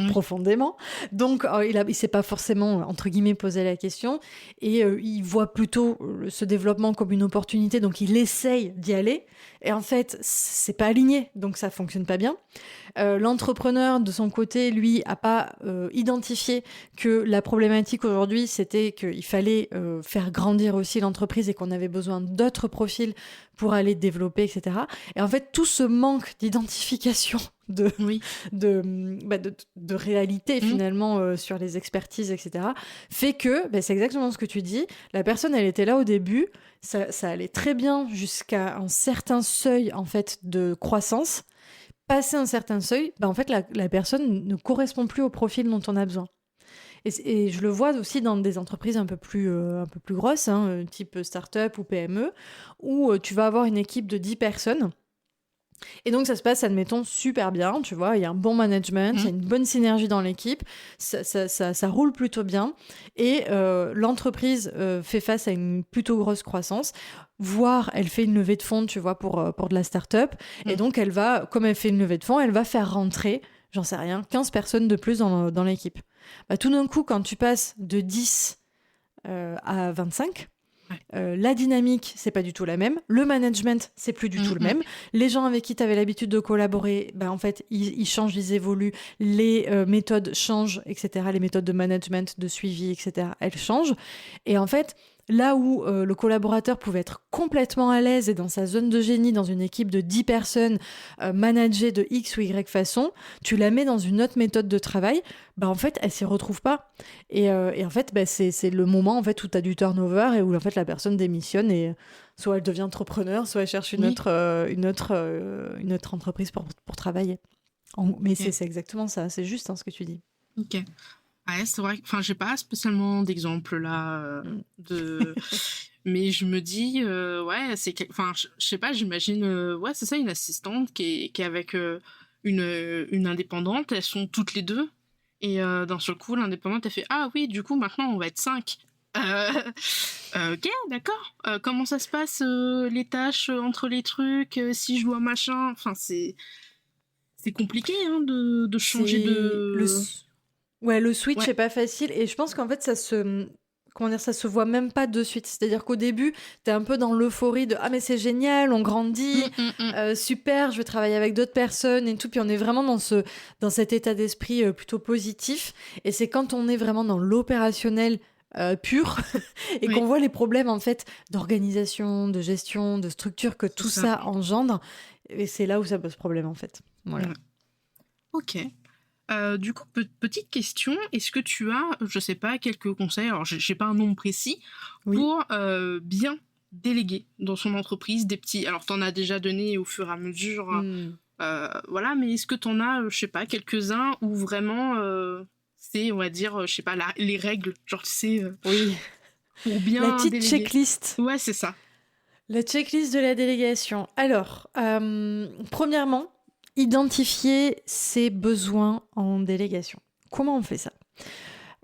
profondément. Donc il s'est pas forcément entre guillemets posé la question et il voit plutôt ce développement comme une opportunité. Donc il essaye d'y aller et en fait c'est pas aligné. Donc ça fonctionne pas bien. L'entrepreneur de son côté lui a pas identifié que la problématique aujourd'hui c'était qu'il fallait faire grandir aussi l'entreprise et qu'on avait besoin d'autres profils pour aller développer, etc. Et en fait, tout ce manque d'identification de réalité finalement sur les expertises, etc. fait que, c'est exactement ce que tu dis, la personne, elle était là au début, ça allait très bien jusqu'à un certain seuil en fait de croissance. Passé un certain seuil, en fait, la personne ne correspond plus au profil dont on a besoin. Et je le vois aussi dans des entreprises un peu plus grosses, hein, type start-up ou PME, où tu vas avoir une équipe de 10 personnes. Et donc, ça se passe, admettons, super bien, tu vois, il y a un bon management, il y a une bonne synergie dans l'équipe, ça roule plutôt bien. Et l'entreprise fait face à une plutôt grosse croissance, voire elle fait une levée de fonds, tu vois, pour de la start-up. Et donc, comme elle fait une levée de fonds, elle va faire rentrer, j'en sais rien, 15 personnes de plus dans l'équipe. Tout d'un coup, quand tu passes de 10 à 25, La dynamique, c'est pas du tout la même. Le management, c'est plus du tout le même. Les gens avec qui tu avais l'habitude de collaborer, en fait, ils changent, ils évoluent. Les méthodes changent, etc. Les méthodes de management, de suivi, etc. Elles changent. Et en fait, là où le collaborateur pouvait être complètement à l'aise et dans sa zone de génie, dans une équipe de 10 personnes, managée de X ou Y façon, tu la mets dans une autre méthode de travail, en fait, elle s'y retrouve pas. Et en fait, c'est le moment en fait, où tu as du turnover et où en fait, la personne démissionne et soit elle devient entrepreneur, soit elle cherche une autre entreprise pour travailler. Mais c'est exactement ça, c'est juste ce que tu dis. Ok. Ouais, c'est vrai. Enfin, j'ai pas spécialement d'exemple là mais je me dis ouais, enfin, je sais pas, j'imagine ouais, c'est ça, une assistante qui est avec une indépendante, elles sont toutes les deux et d'un seul coup l'indépendante elle fait ah oui, du coup maintenant on va être 5. Ok, d'accord. Comment ça se passe les tâches entre les trucs, si je dois machin, enfin c'est compliqué hein, de changer le switch est pas facile et je pense qu'en fait ça se voit même pas de suite. C'est-à-dire qu'au début, t'es un peu dans l'euphorie de ah mais c'est génial, on grandit, super, je vais travailler avec d'autres personnes et tout. Puis on est vraiment dans cet état d'esprit plutôt positif. Et c'est quand on est vraiment dans l'opérationnel pur et qu'on voit les problèmes en fait d'organisation, de gestion, de structure que tout ça engendre. Et c'est là où ça pose problème en fait. Voilà. Ok. Du coup, petite question, est-ce que tu as, je sais pas, quelques conseils, alors j'ai pas un nombre précis, pour bien déléguer dans son entreprise des petits... Alors, t'en as déjà donné au fur et à mesure, voilà, mais est-ce que t'en as, je sais pas, quelques-uns où vraiment c'est, on va dire, je sais pas, les règles, genre tu sais, pour bien la petite déléguer. checklist. Ouais, c'est ça. La checklist de la délégation. Alors, premièrement, identifier ses besoins en délégation. Comment on fait ça ?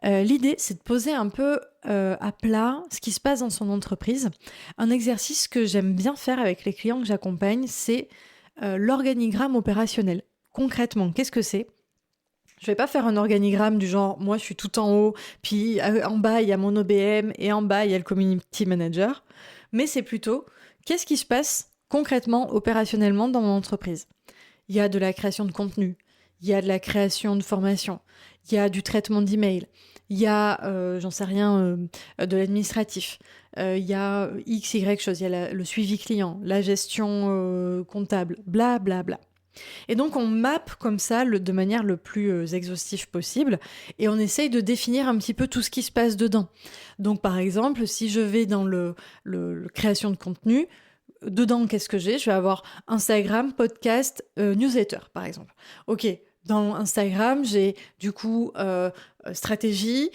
L'idée, c'est de poser un peu à plat ce qui se passe dans son entreprise. Un exercice que j'aime bien faire avec les clients que j'accompagne, c'est l'organigramme opérationnel. Concrètement, qu'est-ce que c'est ? Je vais pas faire un organigramme du genre, moi je suis tout en haut, puis en bas il y a mon OBM et en bas il y a le community manager. Mais c'est plutôt, qu'est-ce qui se passe concrètement, opérationnellement dans mon entreprise ? Il y a de la création de contenu, il y a de la création de formation, il y a du traitement d'email, il y a, j'en sais rien, de l'administratif, il y a X, Y chose, il y a le suivi client, la gestion comptable, bla bla bla. Et donc on map comme ça de manière le plus exhaustive possible et on essaye de définir un petit peu tout ce qui se passe dedans. Donc par exemple, si je vais dans le création de contenu, dedans qu'est-ce que j'ai ? Je vais avoir Instagram, podcast, newsletter par exemple. Ok, dans Instagram, j'ai du coup stratégie,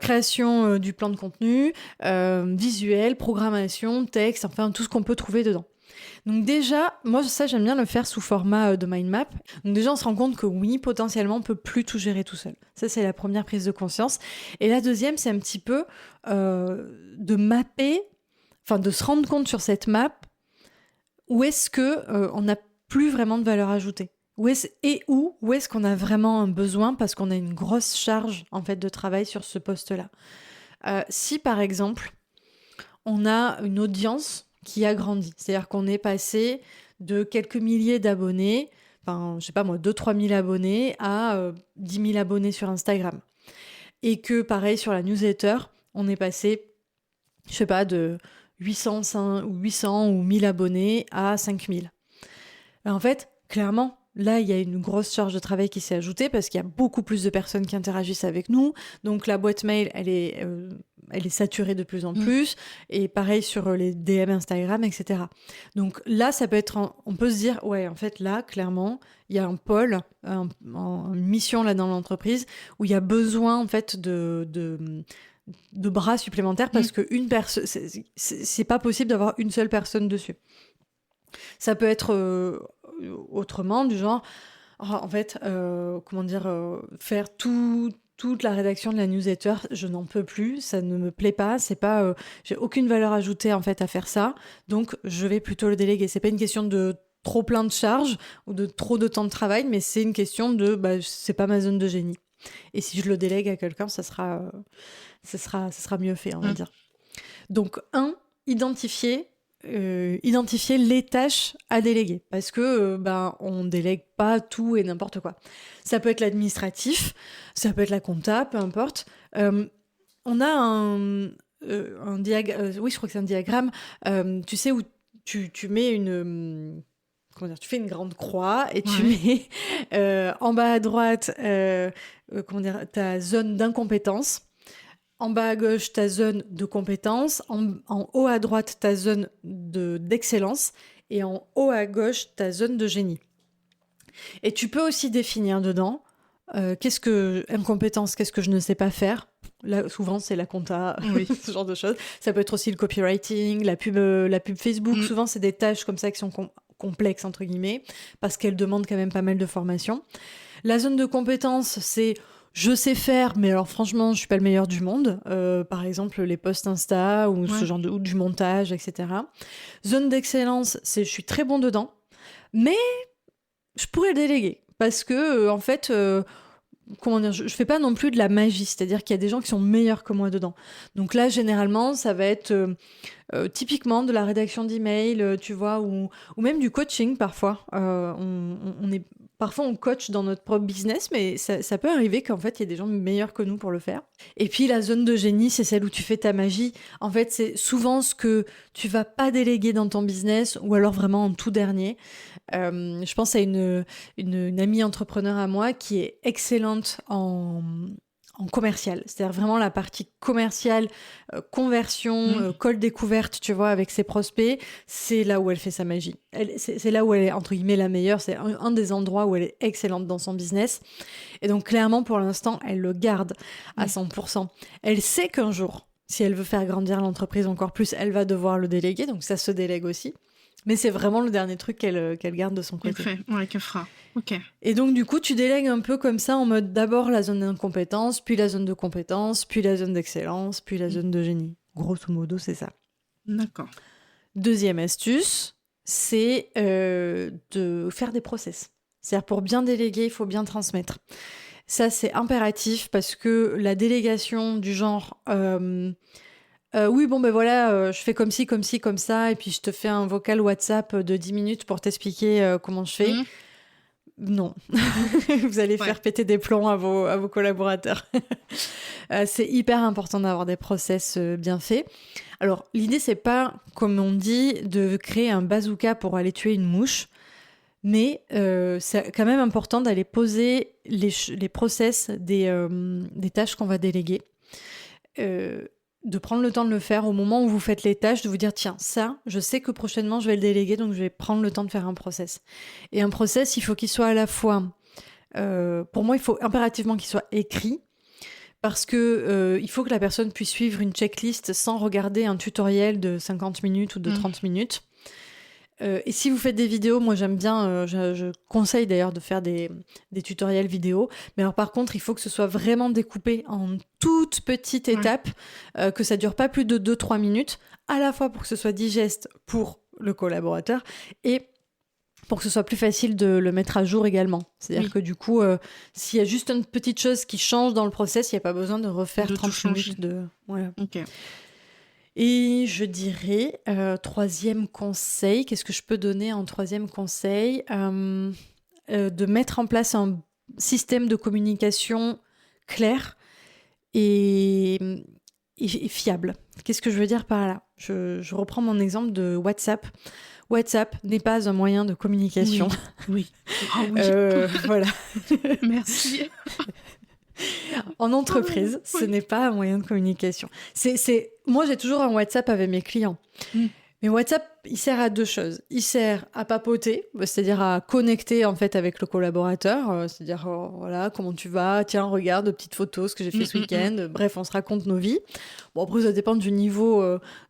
création du plan de contenu, visuel, programmation, texte, enfin tout ce qu'on peut trouver dedans. Donc déjà, moi ça j'aime bien le faire sous format de mind map. Donc déjà on se rend compte que oui, potentiellement on peut plus tout gérer tout seul. Ça c'est la première prise de conscience. Et la deuxième c'est un petit peu de mapper, enfin de se rendre compte sur cette map où est-ce que on n'a plus vraiment de valeur ajoutée. Où est-ce qu'on a vraiment un besoin parce qu'on a une grosse charge en fait de travail sur ce poste-là. Si par exemple on a une audience qui a grandi. C'est-à-dire qu'on est passé de quelques milliers d'abonnés, enfin, je sais pas moi, 2-3 000 abonnés à 10 000 abonnés sur Instagram. Et que, pareil, sur la newsletter, on est passé, je sais pas, de 800 ou 1000 abonnés à 5 000. En fait, clairement, là, il y a une grosse charge de travail qui s'est ajoutée parce qu'il y a beaucoup plus de personnes qui interagissent avec nous. Donc, la boîte mail, elle est saturée de plus en plus. Et pareil sur les DM Instagram, etc. Donc là, ça peut être... on peut se dire, ouais, en fait, là, clairement, il y a un pôle, une mission là dans l'entreprise où il y a besoin, en fait, de bras supplémentaires parce que une personne... C'est pas possible d'avoir une seule personne dessus. Ça peut être autrement, du genre... en fait, faire toute la rédaction de la newsletter, je n'en peux plus, ça ne me plaît pas, c'est pas, j'ai aucune valeur ajoutée en fait à faire ça, donc je vais plutôt le déléguer. C'est pas une question de trop plein de charges ou de trop de temps de travail, mais c'est une question de, c'est pas ma zone de génie. Et si je le délègue à quelqu'un, ça sera mieux fait, on va dire. Donc identifier les tâches à déléguer parce que on délègue pas tout et n'importe quoi. Ça peut être l'administratif, ça peut être la compta, peu importe. On a un diagramme, oui, je crois que c'est un diagramme, tu sais, où tu mets une... comment dire, tu fais une grande croix et tu mets en bas à droite ta zone d'incompétence, en bas à gauche ta zone de compétence, en haut à droite ta zone d'excellence et en haut à gauche ta zone de génie. Et tu peux aussi définir dedans qu'est-ce que incompétence, qu'est-ce que je ne sais pas faire. Là, souvent, c'est la compta, ce genre de choses. Ça peut être aussi le copywriting, la pub Facebook. Souvent, c'est des tâches comme ça qui sont complexes, entre guillemets, parce qu'elles demandent quand même pas mal de formation. La zone de compétence, c'est je sais faire, mais alors franchement, je suis pas le meilleur du monde. Par exemple, les posts Insta ou ce genre ou du montage, etc. Zone d'excellence, c'est je suis très bon dedans, mais je pourrais le déléguer parce que en fait, comment dire, je fais pas non plus de la magie, c'est-à-dire qu'il y a des gens qui sont meilleurs que moi dedans. Donc là, généralement, ça va être typiquement de la rédaction d'emails, tu vois, ou même du coaching parfois. Parfois, on coach dans notre propre business, mais ça peut arriver qu'en fait, il y ait des gens meilleurs que nous pour le faire. Et puis, la zone de génie, c'est celle où tu fais ta magie. En fait, c'est souvent ce que tu vas pas déléguer dans ton business, ou alors vraiment en tout dernier. Je pense à une amie entrepreneur à moi qui est excellente en commercial, c'est-à-dire vraiment la partie commerciale, conversion, call découverte, tu vois, avec ses prospects, c'est là où elle fait sa magie. C'est là où elle est, entre guillemets, la meilleure, c'est un des endroits où elle est excellente dans son business. Et donc, clairement, pour l'instant, elle le garde à 100%. Elle sait qu'un jour, si elle veut faire grandir l'entreprise encore plus, elle va devoir le déléguer, donc ça se délègue aussi. Mais c'est vraiment le dernier truc qu'elle garde de son côté. Qu'elle fera. Ok. Et donc, du coup, tu délègues un peu comme ça, en mode d'abord la zone d'incompétence, puis la zone de compétence, puis la zone d'excellence, puis la zone de génie. Grosso modo, c'est ça. D'accord. Deuxième astuce, c'est de faire des process. C'est-à-dire, pour bien déléguer, il faut bien transmettre. Ça, c'est impératif parce que la délégation du genre... oui, bon, je fais comme ci, comme ci, comme ça, et puis je te fais un vocal WhatsApp de 10 minutes pour t'expliquer comment je fais. Non. Vous allez faire péter des plombs à vos collaborateurs. C'est hyper important d'avoir des process bien faits. Alors, l'idée, c'est pas, comme on dit, de créer un bazooka pour aller tuer une mouche, mais c'est quand même important d'aller poser les process des tâches qu'on va déléguer. De prendre le temps de le faire au moment où vous faites les tâches, de vous dire tiens, ça, je sais que prochainement je vais le déléguer, donc je vais prendre le temps de faire un process. Et un process, il faut qu'il soit à la fois, pour moi, il faut impérativement qu'il soit écrit, parce que il faut que la personne puisse suivre une checklist sans regarder un tutoriel de 50 minutes ou de 30 minutes. Et si vous faites des vidéos, moi j'aime bien, je conseille d'ailleurs de faire des tutoriels vidéo, mais alors par contre il faut que ce soit vraiment découpé en toutes petites étapes, que ça dure pas plus de 2-3 minutes, à la fois pour que ce soit digeste pour le collaborateur et pour que ce soit plus facile de le mettre à jour également. C'est-à-dire que du coup, s'il y a juste une petite chose qui change dans le process, il n'y a pas besoin de refaire 30 minutes de... Voilà. Ok. Et je dirais, troisième conseil, qu'est-ce que je peux donner en troisième conseil ? De mettre en place un système de communication clair et fiable. Qu'est-ce que je veux dire par là ? Je reprends mon exemple de WhatsApp. WhatsApp n'est pas un moyen de communication. Oui. Oh, oui. Voilà. Merci. En entreprise, ce n'est pas un moyen de communication. Moi, j'ai toujours un WhatsApp avec mes clients. Mais WhatsApp, il sert à deux choses. Il sert à papoter, c'est-à-dire à connecter en fait avec le collaborateur, c'est-à-dire voilà, comment tu vas, tiens, regarde, petites photos, ce que j'ai fait ce week-end. Bref, on se raconte nos vies. Bon, après, ça dépend du niveau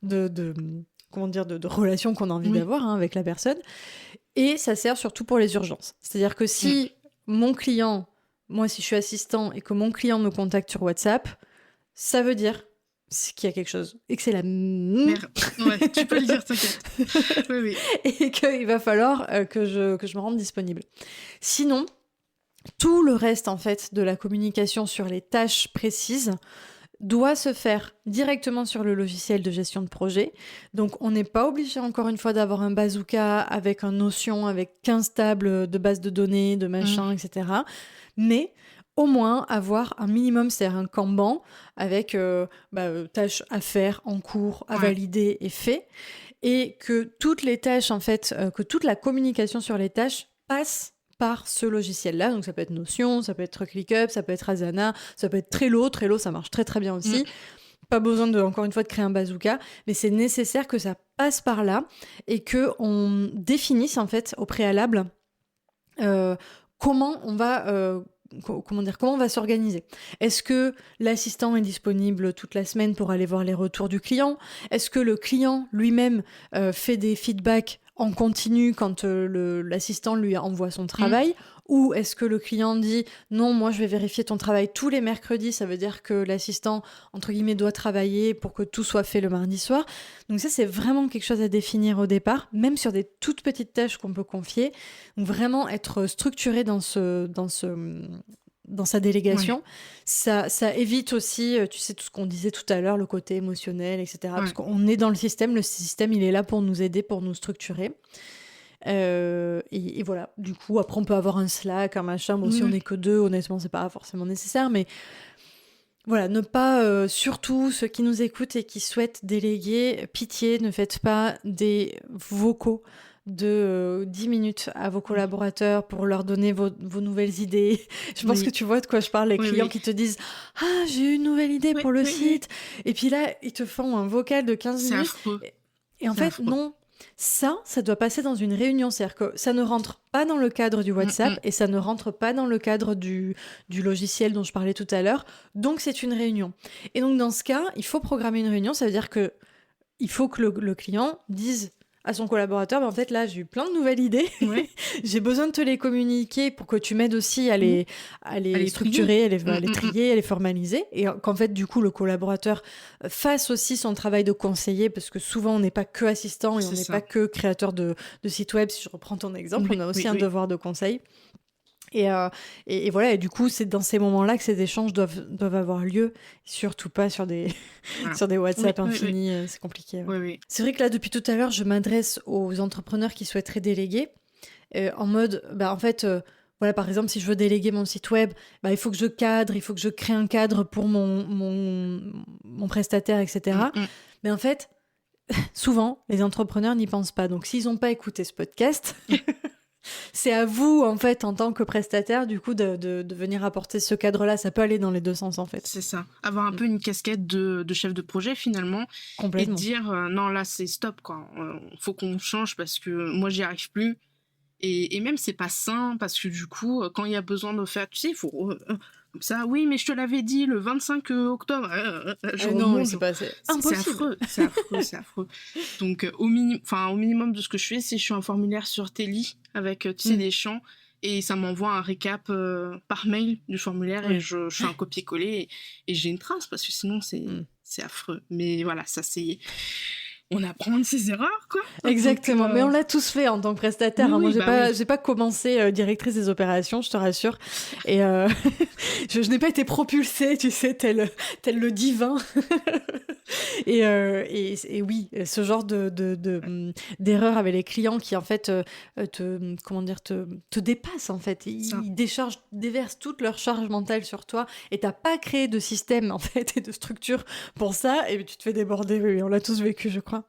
de relation qu'on a envie d'avoir avec la personne. Et ça sert surtout pour les urgences. C'est-à-dire que si mon client... Moi, si je suis assistant et que mon client me contacte sur WhatsApp, ça veut dire qu'il y a quelque chose. Et que c'est la merde. Ouais, tu peux le dire, t'inquiète. Oui. Et qu'il va falloir que je me rende disponible. Sinon, tout le reste, en fait, de la communication sur les tâches précises doit se faire directement sur le logiciel de gestion de projet. Donc, on n'est pas obligé, encore une fois, d'avoir un bazooka avec un Notion, avec 15 tables de base de données, de machin, etc. Mais au moins avoir un minimum, c'est-à-dire un Kanban avec tâches à faire, en cours, à valider et fait. Et que toutes les tâches, en fait, que toute la communication sur les tâches passe par ce logiciel-là. Donc, ça peut être Notion, ça peut être ClickUp, ça peut être Asana, ça peut être Trello. Trello, ça marche très, très bien aussi. Pas besoin, encore une fois, de créer un bazooka, mais c'est nécessaire que ça passe par là et qu'on définisse, en fait, au préalable, comment on va s'organiser. Est-ce que l'assistant est disponible toute la semaine pour aller voir les retours du client ? Est-ce que le client lui-même fait des feedbacks en continu quand l'assistant lui envoie son travail ? Ou est-ce que le client dit « Non, moi je vais vérifier ton travail tous les mercredis », ça veut dire que l'assistant, entre guillemets, doit travailler pour que tout soit fait le mardi soir. Donc ça, c'est vraiment quelque chose à définir au départ, même sur des toutes petites tâches qu'on peut confier. Donc vraiment être structuré dans sa délégation. Ça évite aussi, tu sais, tout ce qu'on disait tout à l'heure, le côté émotionnel, etc. Parce qu'on est dans le système il est là pour nous aider, pour nous structurer. Et voilà, du coup, après on peut avoir un Slack, un machin. Bon, si on n'est que 2, honnêtement, c'est pas forcément nécessaire, mais voilà, ne pas, surtout ceux qui nous écoutent et qui souhaitent déléguer, pitié, ne faites pas des vocaux de 10 minutes à vos collaborateurs pour leur donner vos nouvelles idées. Je pense que tu vois de quoi je parle, les clients qui te disent « Ah, j'ai eu une nouvelle idée pour le site !» Et puis là, ils te font un vocal de 15 minutes. Affreux. Et en fait, non. Ça doit passer dans une réunion. C'est-à-dire que ça ne rentre pas dans le cadre du WhatsApp et ça ne rentre pas dans le cadre du logiciel dont je parlais tout à l'heure. Donc, c'est une réunion. Et donc, dans ce cas, il faut programmer une réunion. Ça veut dire que il faut que le client dise à son collaborateur, en fait, là, j'ai eu plein de nouvelles idées. J'ai besoin de te les communiquer pour que tu m'aides aussi à les structurer, à les trier, à les formaliser. Et qu'en fait, du coup, le collaborateur fasse aussi son travail de conseiller, parce que souvent, on n'est pas que assistant et on n'est pas que créateur de site web. Si je reprends ton exemple, on a aussi un devoir de conseil. Et voilà, et du coup, c'est dans ces moments-là que ces échanges doivent avoir lieu, surtout pas sur des WhatsApp infinis, c'est compliqué. C'est vrai que là, depuis tout à l'heure, je m'adresse aux entrepreneurs qui souhaiteraient déléguer, en mode, en fait, voilà, par exemple, si je veux déléguer mon site web, il faut que je cadre, il faut que je crée un cadre pour mon prestataire, etc. Mais en fait, souvent, les entrepreneurs n'y pensent pas. Donc, s'ils n'ont pas écouté ce podcast... C'est à vous, en fait, en tant que prestataire, du coup, de venir apporter ce cadre-là. Ça peut aller dans les deux sens, en fait. C'est ça. Avoir un peu une casquette de chef de projet, finalement. Complètement. Et dire, non, là, c'est stop, quoi. Faut qu'on change parce que moi, j'y arrive plus. Et même, c'est pas sain parce que, du coup, quand il y a besoin de faire, tu sais, il faut... Comme ça, oui, mais je te l'avais dit le 25 octobre. Non, c'est impossible. C'est affreux. Donc, au minimum de ce que je fais, c'est je suis un formulaire sur Teli avec, tu sais, des champs et ça m'envoie un récap par mail du formulaire et je fais un copier-coller et j'ai une trace parce que sinon, c'est affreux. Mais voilà, ça, c'est... On apprend de ses erreurs, quoi. Exactement, mais on l'a tous fait en tant que prestataire. Moi, j'ai pas commencé directrice des opérations, je te rassure. Et je n'ai pas été propulsée, tu sais, tel le divin. et oui, ce genre d'erreur avec les clients qui, en fait, te dépassent, en fait. Ils déversent toute leur charge mentale sur toi et t'as pas créé de système, en fait, et de structure pour ça. Et tu te fais déborder. Oui, on l'a tous vécu, je crois.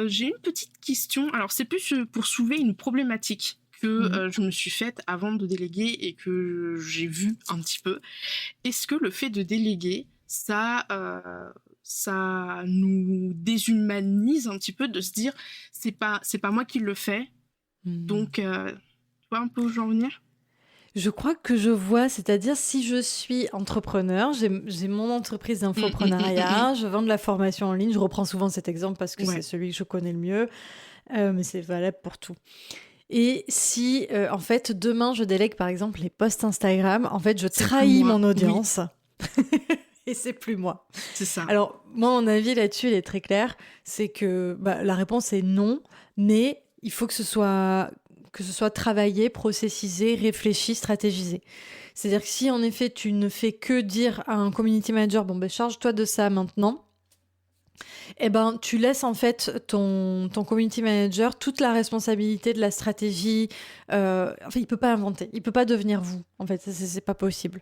J'ai une petite question. Alors, c'est plus pour soulever une problématique que je me suis faite avant de déléguer et que j'ai vu un petit peu. Est-ce que le fait de déléguer, ça nous déshumanise un petit peu de se dire c'est pas moi qui le fais. Donc, tu vois un peu où je veux en venir ? Je crois que je vois, c'est-à-dire si je suis entrepreneur, j'ai mon entreprise d'infoprenariat, je vends de la formation en ligne, je reprends souvent cet exemple parce que c'est celui que je connais le mieux, mais c'est valable pour tout. Et si, en fait, demain, je délègue, par exemple, les posts Instagram, en fait, je trahis mon audience. Et c'est plus moi. C'est ça. Alors, moi, mon avis là-dessus, il est très clair, c'est que la réponse est non, mais il faut que ce soit que ce soit travaillé, processisé, réfléchi, stratégisé. C'est-à-dire que si en effet tu ne fais que dire à un community manager, bon ben charge-toi de ça maintenant, eh ben, tu laisses en fait ton community manager toute la responsabilité de la stratégie. Enfin, il peut pas inventer, il peut pas devenir vous. En fait, c'est pas possible.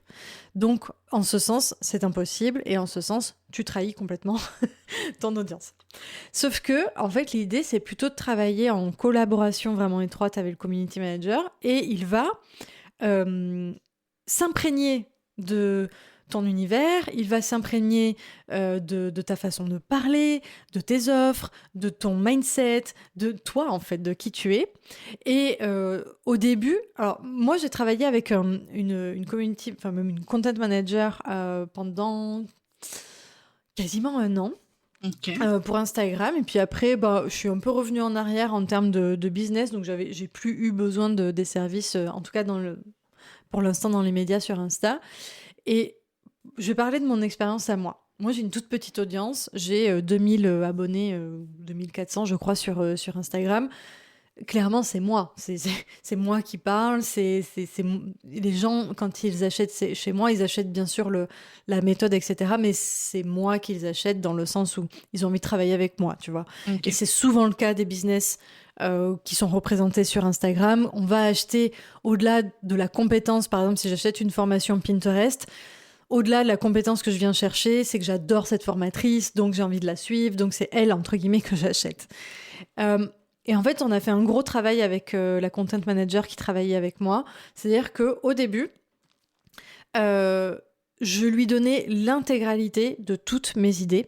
Donc, en ce sens, c'est impossible, et en ce sens, tu trahis complètement ton audience. Sauf que, en fait, l'idée, c'est plutôt de travailler en collaboration vraiment étroite avec le community manager, et il va s'imprégner de ton univers, il va s'imprégner de ta façon de parler, de tes offres, de ton mindset, de toi en fait, de qui tu es. Et au début, alors moi j'ai travaillé avec une community, enfin même une content manager pendant quasiment un an. Ok. Pour Instagram, et puis après je suis un peu revenue en arrière en termes de business, donc j'ai plus eu besoin des services, en tout cas pour l'instant dans les médias sur Insta. Et je vais parler de mon expérience à moi. Moi, j'ai une toute petite audience. J'ai 2000 abonnés, 2400, je crois, sur Instagram. Clairement, c'est moi. C'est moi qui parle. Les gens, quand ils achètent chez moi, ils achètent bien sûr la méthode, etc. Mais c'est moi qu'ils achètent dans le sens où ils ont envie de travailler avec moi, tu vois. Ok. Et c'est souvent le cas des business qui sont représentés sur Instagram. On va acheter au-delà de la compétence. Par exemple, si j'achète une formation Pinterest, au-delà de la compétence que je viens chercher, c'est que j'adore cette formatrice, donc j'ai envie de la suivre, donc c'est elle, entre guillemets, que j'achète. Et en fait, on a fait un gros travail avec la content manager qui travaillait avec moi. C'est-à-dire qu'au début, je lui donnais l'intégralité de toutes mes idées.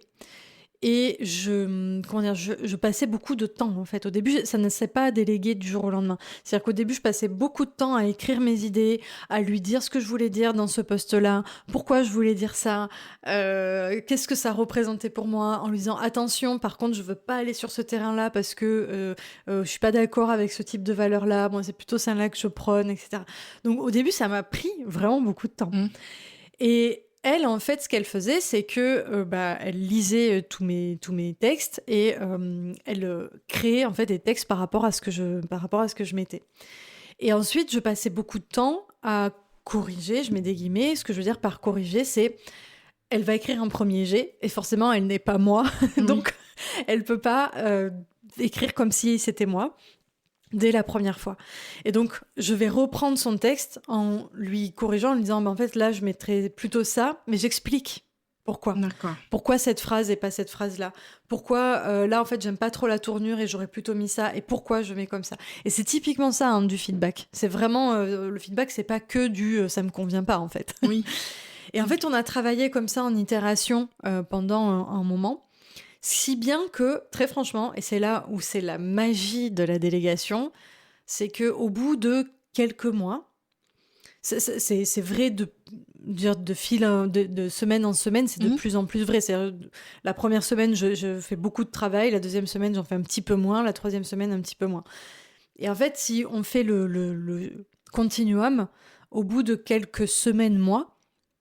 Et je passais beaucoup de temps, en fait. Au début, ça ne s'est pas délégué du jour au lendemain. C'est-à-dire qu'au début, je passais beaucoup de temps à écrire mes idées, à lui dire ce que je voulais dire dans ce post-là, pourquoi je voulais dire ça, qu'est-ce que ça représentait pour moi, en lui disant attention, par contre, je veux pas aller sur ce terrain-là parce que je suis pas d'accord avec ce type de valeur-là. Moi, c'est plutôt celle-là que je prône, etc. Donc, au début, ça m'a pris vraiment beaucoup de temps. Et elle, en fait, ce qu'elle faisait, c'est que elle lisait tous mes textes, et elle créait en fait des textes par rapport à ce que je mettais. Et ensuite, je passais beaucoup de temps à corriger, je mets des guillemets. Ce que je veux dire par corriger, c'est elle va écrire un premier jet, et forcément, elle n'est pas moi, donc elle peut pas écrire comme si c'était moi dès la première fois. Et donc, je vais reprendre son texte en lui corrigeant, en lui disant, en fait, là, je mettrais plutôt ça, mais j'explique pourquoi. D'accord. Pourquoi cette phrase et pas cette phrase-là. Pourquoi, là, en fait, j'aime pas trop la tournure et j'aurais plutôt mis ça, et pourquoi je mets comme ça. Et c'est typiquement ça, hein, du feedback. C'est vraiment, le feedback, c'est pas que ça me convient pas, en fait. Oui. Et en fait, on a travaillé comme ça en itération pendant un moment. Si bien que, très franchement, et c'est là où c'est la magie de la délégation, c'est qu'au bout de quelques mois, c'est vrai de semaine en semaine, c'est de plus en plus vrai. La première semaine, je fais beaucoup de travail, la deuxième semaine, j'en fais un petit peu moins, la troisième semaine, un petit peu moins. Et en fait, si on fait le continuum, au bout de quelques semaines, mois,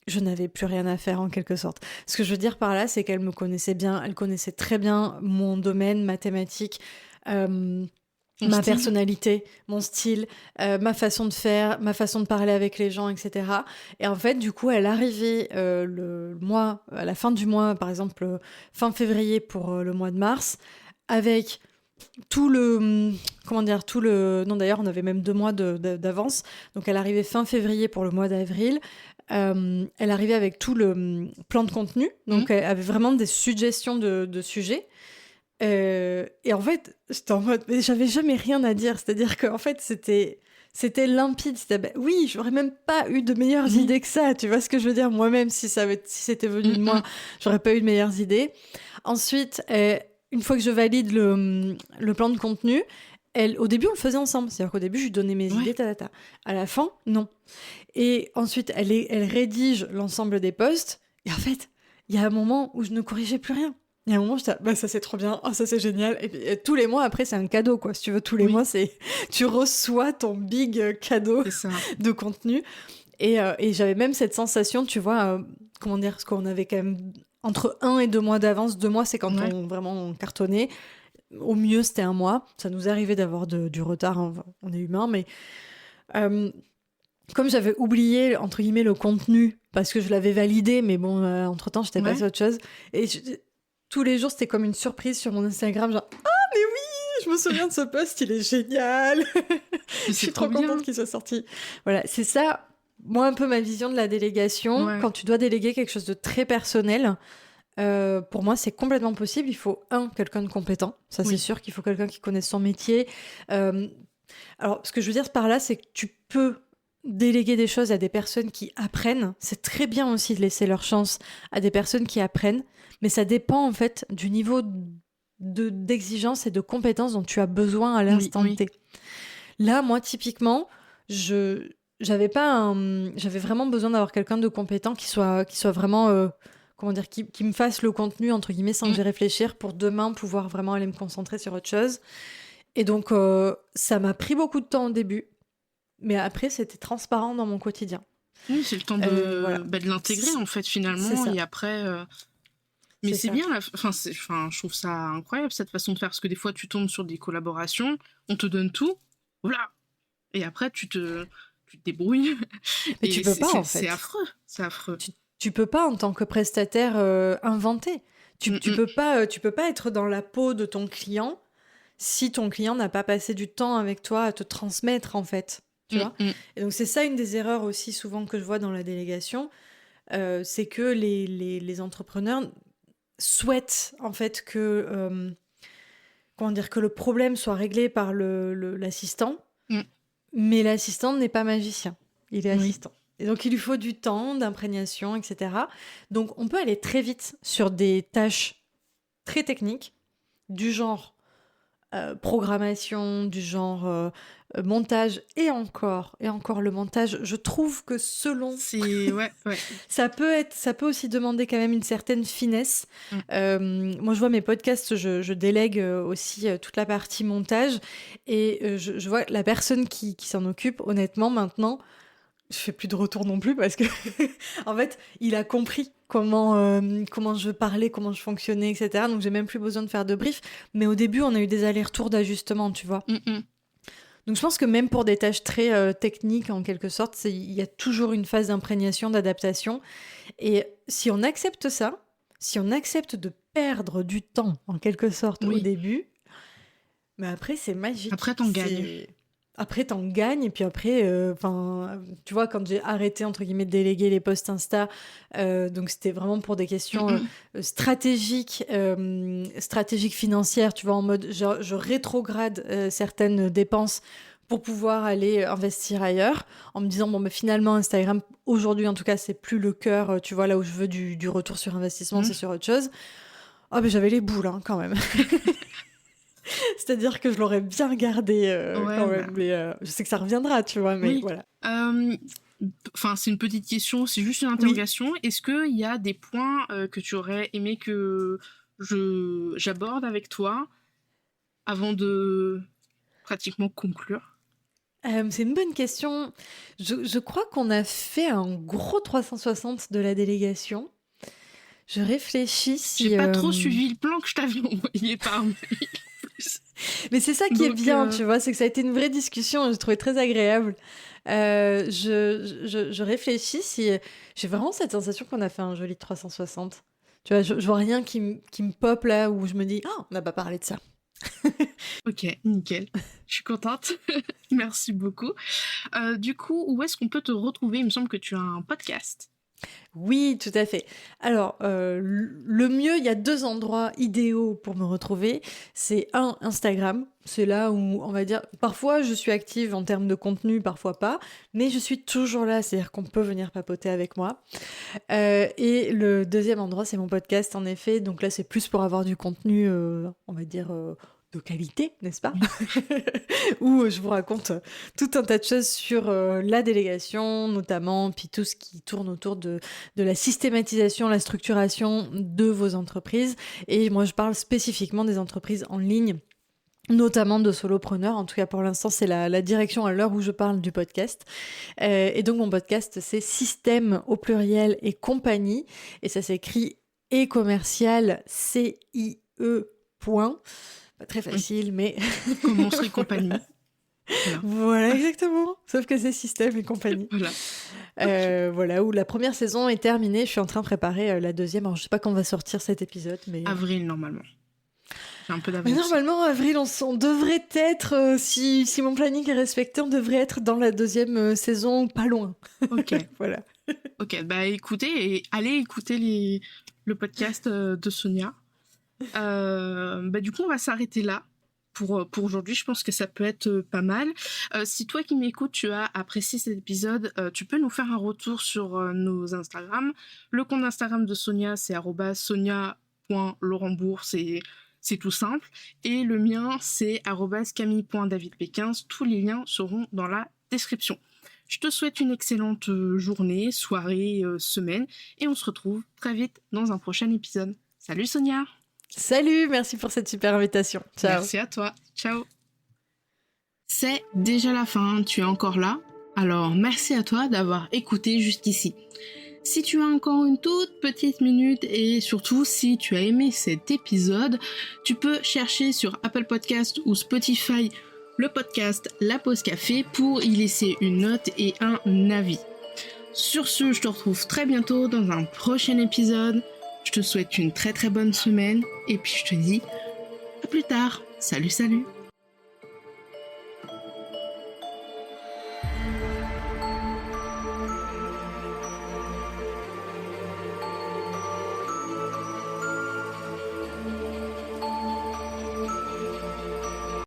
je n'avais plus rien à faire en quelque sorte. Ce que je veux dire par là, c'est qu'elle me connaissait bien, elle connaissait très bien mon domaine, ma thématique, ma personnalité, mon style, ma façon de faire, ma façon de parler avec les gens, etc. Et en fait, du coup, elle arrivait le mois, à la fin du mois, par exemple, fin février pour le mois de mars, avec tout le... Non, d'ailleurs, on avait même 2 mois d'avance. Donc, elle arrivait fin février pour le mois d'avril. Elle arrivait avec tout le plan de contenu. Donc, elle avait vraiment des suggestions de sujets. Et en fait, j'étais en mode... Mais j'avais jamais rien à dire. C'est-à-dire qu'en fait, c'était limpide. Oui, j'aurais même pas eu de meilleures idées que ça. Tu vois ce que je veux dire? Moi-même, si c'était venu de moi, j'aurais pas eu de meilleures idées. Ensuite... une fois que je valide le plan de contenu, au début, on le faisait ensemble. C'est-à-dire qu'au début, je lui donnais mes idées, À la fin, non. Et ensuite, elle rédige l'ensemble des posts. Et en fait, il y a un moment où je ne corrigeais plus rien. Il y a un moment où j'étais, ça c'est trop bien, ça c'est génial. Et puis, tous les mois, après, c'est un cadeau, quoi. Si tu veux, tous les mois, tu reçois ton big cadeau de contenu. Et j'avais même cette sensation, tu vois, parce qu'on avait quand même... Entre 1 et 2 mois d'avance, 2 mois, c'est quand on vraiment cartonnait. au mieux, c'était 1 mois. Ça nous arrivait d'avoir du retard, hein, on est humain, mais comme j'avais oublié, entre guillemets, le contenu, parce que je l'avais validé, mais bon, entre-temps, j'étais passée à autre chose. Et tous les jours, c'était comme une surprise sur mon Instagram, genre « Ah, mais oui, je me souviens de ce post, il est génial !» Je suis trop contente qu'il soit sorti. Voilà, c'est ça, moi, un peu ma vision de la délégation. Ouais. Quand tu dois déléguer quelque chose de très personnel, pour moi, c'est complètement possible. Il faut, quelqu'un de compétent. Ça, c'est sûr qu'il faut quelqu'un qui connaisse son métier. Alors, ce que je veux dire par là, c'est que tu peux déléguer des choses à des personnes qui apprennent. C'est très bien aussi de laisser leur chance à des personnes qui apprennent, mais ça dépend en fait du niveau d'exigence et de compétence dont tu as besoin à l'instant T. Là, moi, typiquement, j'avais vraiment besoin d'avoir quelqu'un de compétent qui soit vraiment, qui me fasse le contenu, entre guillemets, sans que j'y réfléchir, pour demain pouvoir vraiment aller me concentrer sur autre chose. Et donc, ça m'a pris beaucoup de temps au début, mais après, c'était transparent dans mon quotidien. Oui, c'est le temps de l'intégrer, en fait, finalement, et après... Mais c'est bien, je trouve ça incroyable, cette façon de faire, parce que des fois, tu tombes sur des collaborations, on te donne tout, voilà, et après, tu te débrouilles. Mais tu peux pas, en fait. C'est affreux. Tu peux pas, en tant que prestataire, inventer. Tu peux pas être dans la peau de ton client si ton client n'a pas passé du temps avec toi à te transmettre, en fait. Tu vois ? Et donc, c'est ça une des erreurs aussi souvent que je vois dans la délégation, c'est que les entrepreneurs souhaitent, en fait, que le problème soit réglé par l'assistant, mais l'assistant n'est pas magicien. Il est assistant. Et donc, il lui faut du temps, d'imprégnation, etc. Donc, on peut aller très vite sur des tâches très techniques, du genre programmation, du genre montage, et encore le montage, je trouve que selon... ça peut aussi demander quand même une certaine finesse. Moi, je vois mes podcasts, je délègue aussi toute la partie montage, et je vois la personne qui s'en occupe, honnêtement, maintenant... Je fais plus de retour non plus parce que, en fait, il a compris comment je parlais, comment je fonctionnais, etc. Donc, j'ai même plus besoin de faire de brief. Mais au début, on a eu des allers-retours d'ajustement, tu vois. Donc, je pense que même pour des tâches très techniques, en quelque sorte, il y a toujours une phase d'imprégnation, d'adaptation. Et si on accepte ça, si on accepte de perdre du temps, en quelque sorte, au début, mais après, c'est magique. Après, t'en gagnes. Après, t'en gagnes, et puis après, tu vois, quand j'ai arrêté, entre guillemets, de déléguer les posts Insta, donc c'était vraiment pour des questions stratégiques financières, tu vois, en mode, je rétrograde certaines dépenses pour pouvoir aller investir ailleurs, en me disant, bon, mais finalement, Instagram, aujourd'hui, en tout cas, c'est plus le cœur, tu vois, là où je veux du retour sur investissement, c'est sur autre chose. Oh, mais j'avais les boules, hein, quand même. C'est-à-dire que je l'aurais bien gardé quand même, mais je sais que ça reviendra, tu vois, mais voilà. C'est une petite question, c'est juste une interrogation. Est-ce qu'il y a des points que tu aurais aimé que j'aborde avec toi avant de pratiquement conclure? C'est une bonne question. Je crois qu'on a fait un gros 360 de la délégation. Je réfléchis si... J'ai pas trop suivi le plan que je t'avais envoyé par mail. Mais c'est ça qui est bien, tu vois, c'est que ça a été une vraie discussion, j'ai trouvé très agréable. Je réfléchis si... J'ai vraiment cette sensation qu'on a fait un joli 360. Tu vois, je vois rien qui me pop là, où je me dis « Ah, on n'a pas parlé de ça ». Ok, nickel. Je suis contente. Merci beaucoup. Du coup, où est-ce qu'on peut te retrouver ? Il me semble que tu as un podcast. Oui, tout à fait. Alors, le mieux, il y a 2 endroits idéaux pour me retrouver. C'est Instagram. C'est là où, on va dire, parfois je suis active en termes de contenu, parfois pas, mais je suis toujours là, c'est-à-dire qu'on peut venir papoter avec moi. Et le deuxième endroit, c'est mon podcast, en effet. Donc là, c'est plus pour avoir du contenu, on va dire... de qualité, n'est-ce pas ? Où je vous raconte tout un tas de choses sur la délégation, notamment, puis tout ce qui tourne autour de la systématisation, la structuration de vos entreprises. Et moi, je parle spécifiquement des entreprises en ligne, notamment de solopreneurs. En tout cas, pour l'instant, c'est la direction à l'heure où je parle du podcast. Et donc, mon podcast, c'est Système au pluriel et compagnie. Et ça s'écrit e-commercial, CIE. Pas très facile, mais... Comme Monstres et compagnie. Voilà, exactement. Sauf que c'est Système et compagnie. Voilà. Voilà, où la première saison est terminée. Je suis en train de préparer la deuxième. Alors, je sais pas quand va sortir cet épisode, mais... Avril, normalement. J'ai un peu d'avance. Mais normalement, avril, on devrait être, si mon planning est respecté, on devrait être dans la deuxième saison, pas loin. Ok. Voilà. Ok, bah écoutez, allez écouter le podcast de Sonia. Du coup, on va s'arrêter là. Pour aujourd'hui, je pense que ça peut être pas mal. Si toi qui m'écoutes, tu as apprécié cet épisode, tu peux nous faire un retour sur nos Instagram. Le compte Instagram de Sonia, c'est @sonia.laurentbourg, c'est tout simple. Et le mien, c'est @camille.davidp15. Tous les liens seront dans la description. Je te souhaite une excellente journée, soirée, semaine, et on se retrouve très vite dans un prochain épisode. Salut Sonia! Salut, merci pour cette super invitation. Ciao. Merci à toi. Ciao. C'est déjà la fin, tu es encore là? Alors merci à toi d'avoir écouté jusqu'ici. Si tu as encore une toute petite minute et surtout si tu as aimé cet épisode, tu peux chercher sur Apple Podcast ou Spotify le podcast La Pause Café pour y laisser une note et un avis. Sur ce, je te retrouve très bientôt dans un prochain épisode. Je te souhaite une très très bonne semaine et puis je te dis à plus tard. Salut.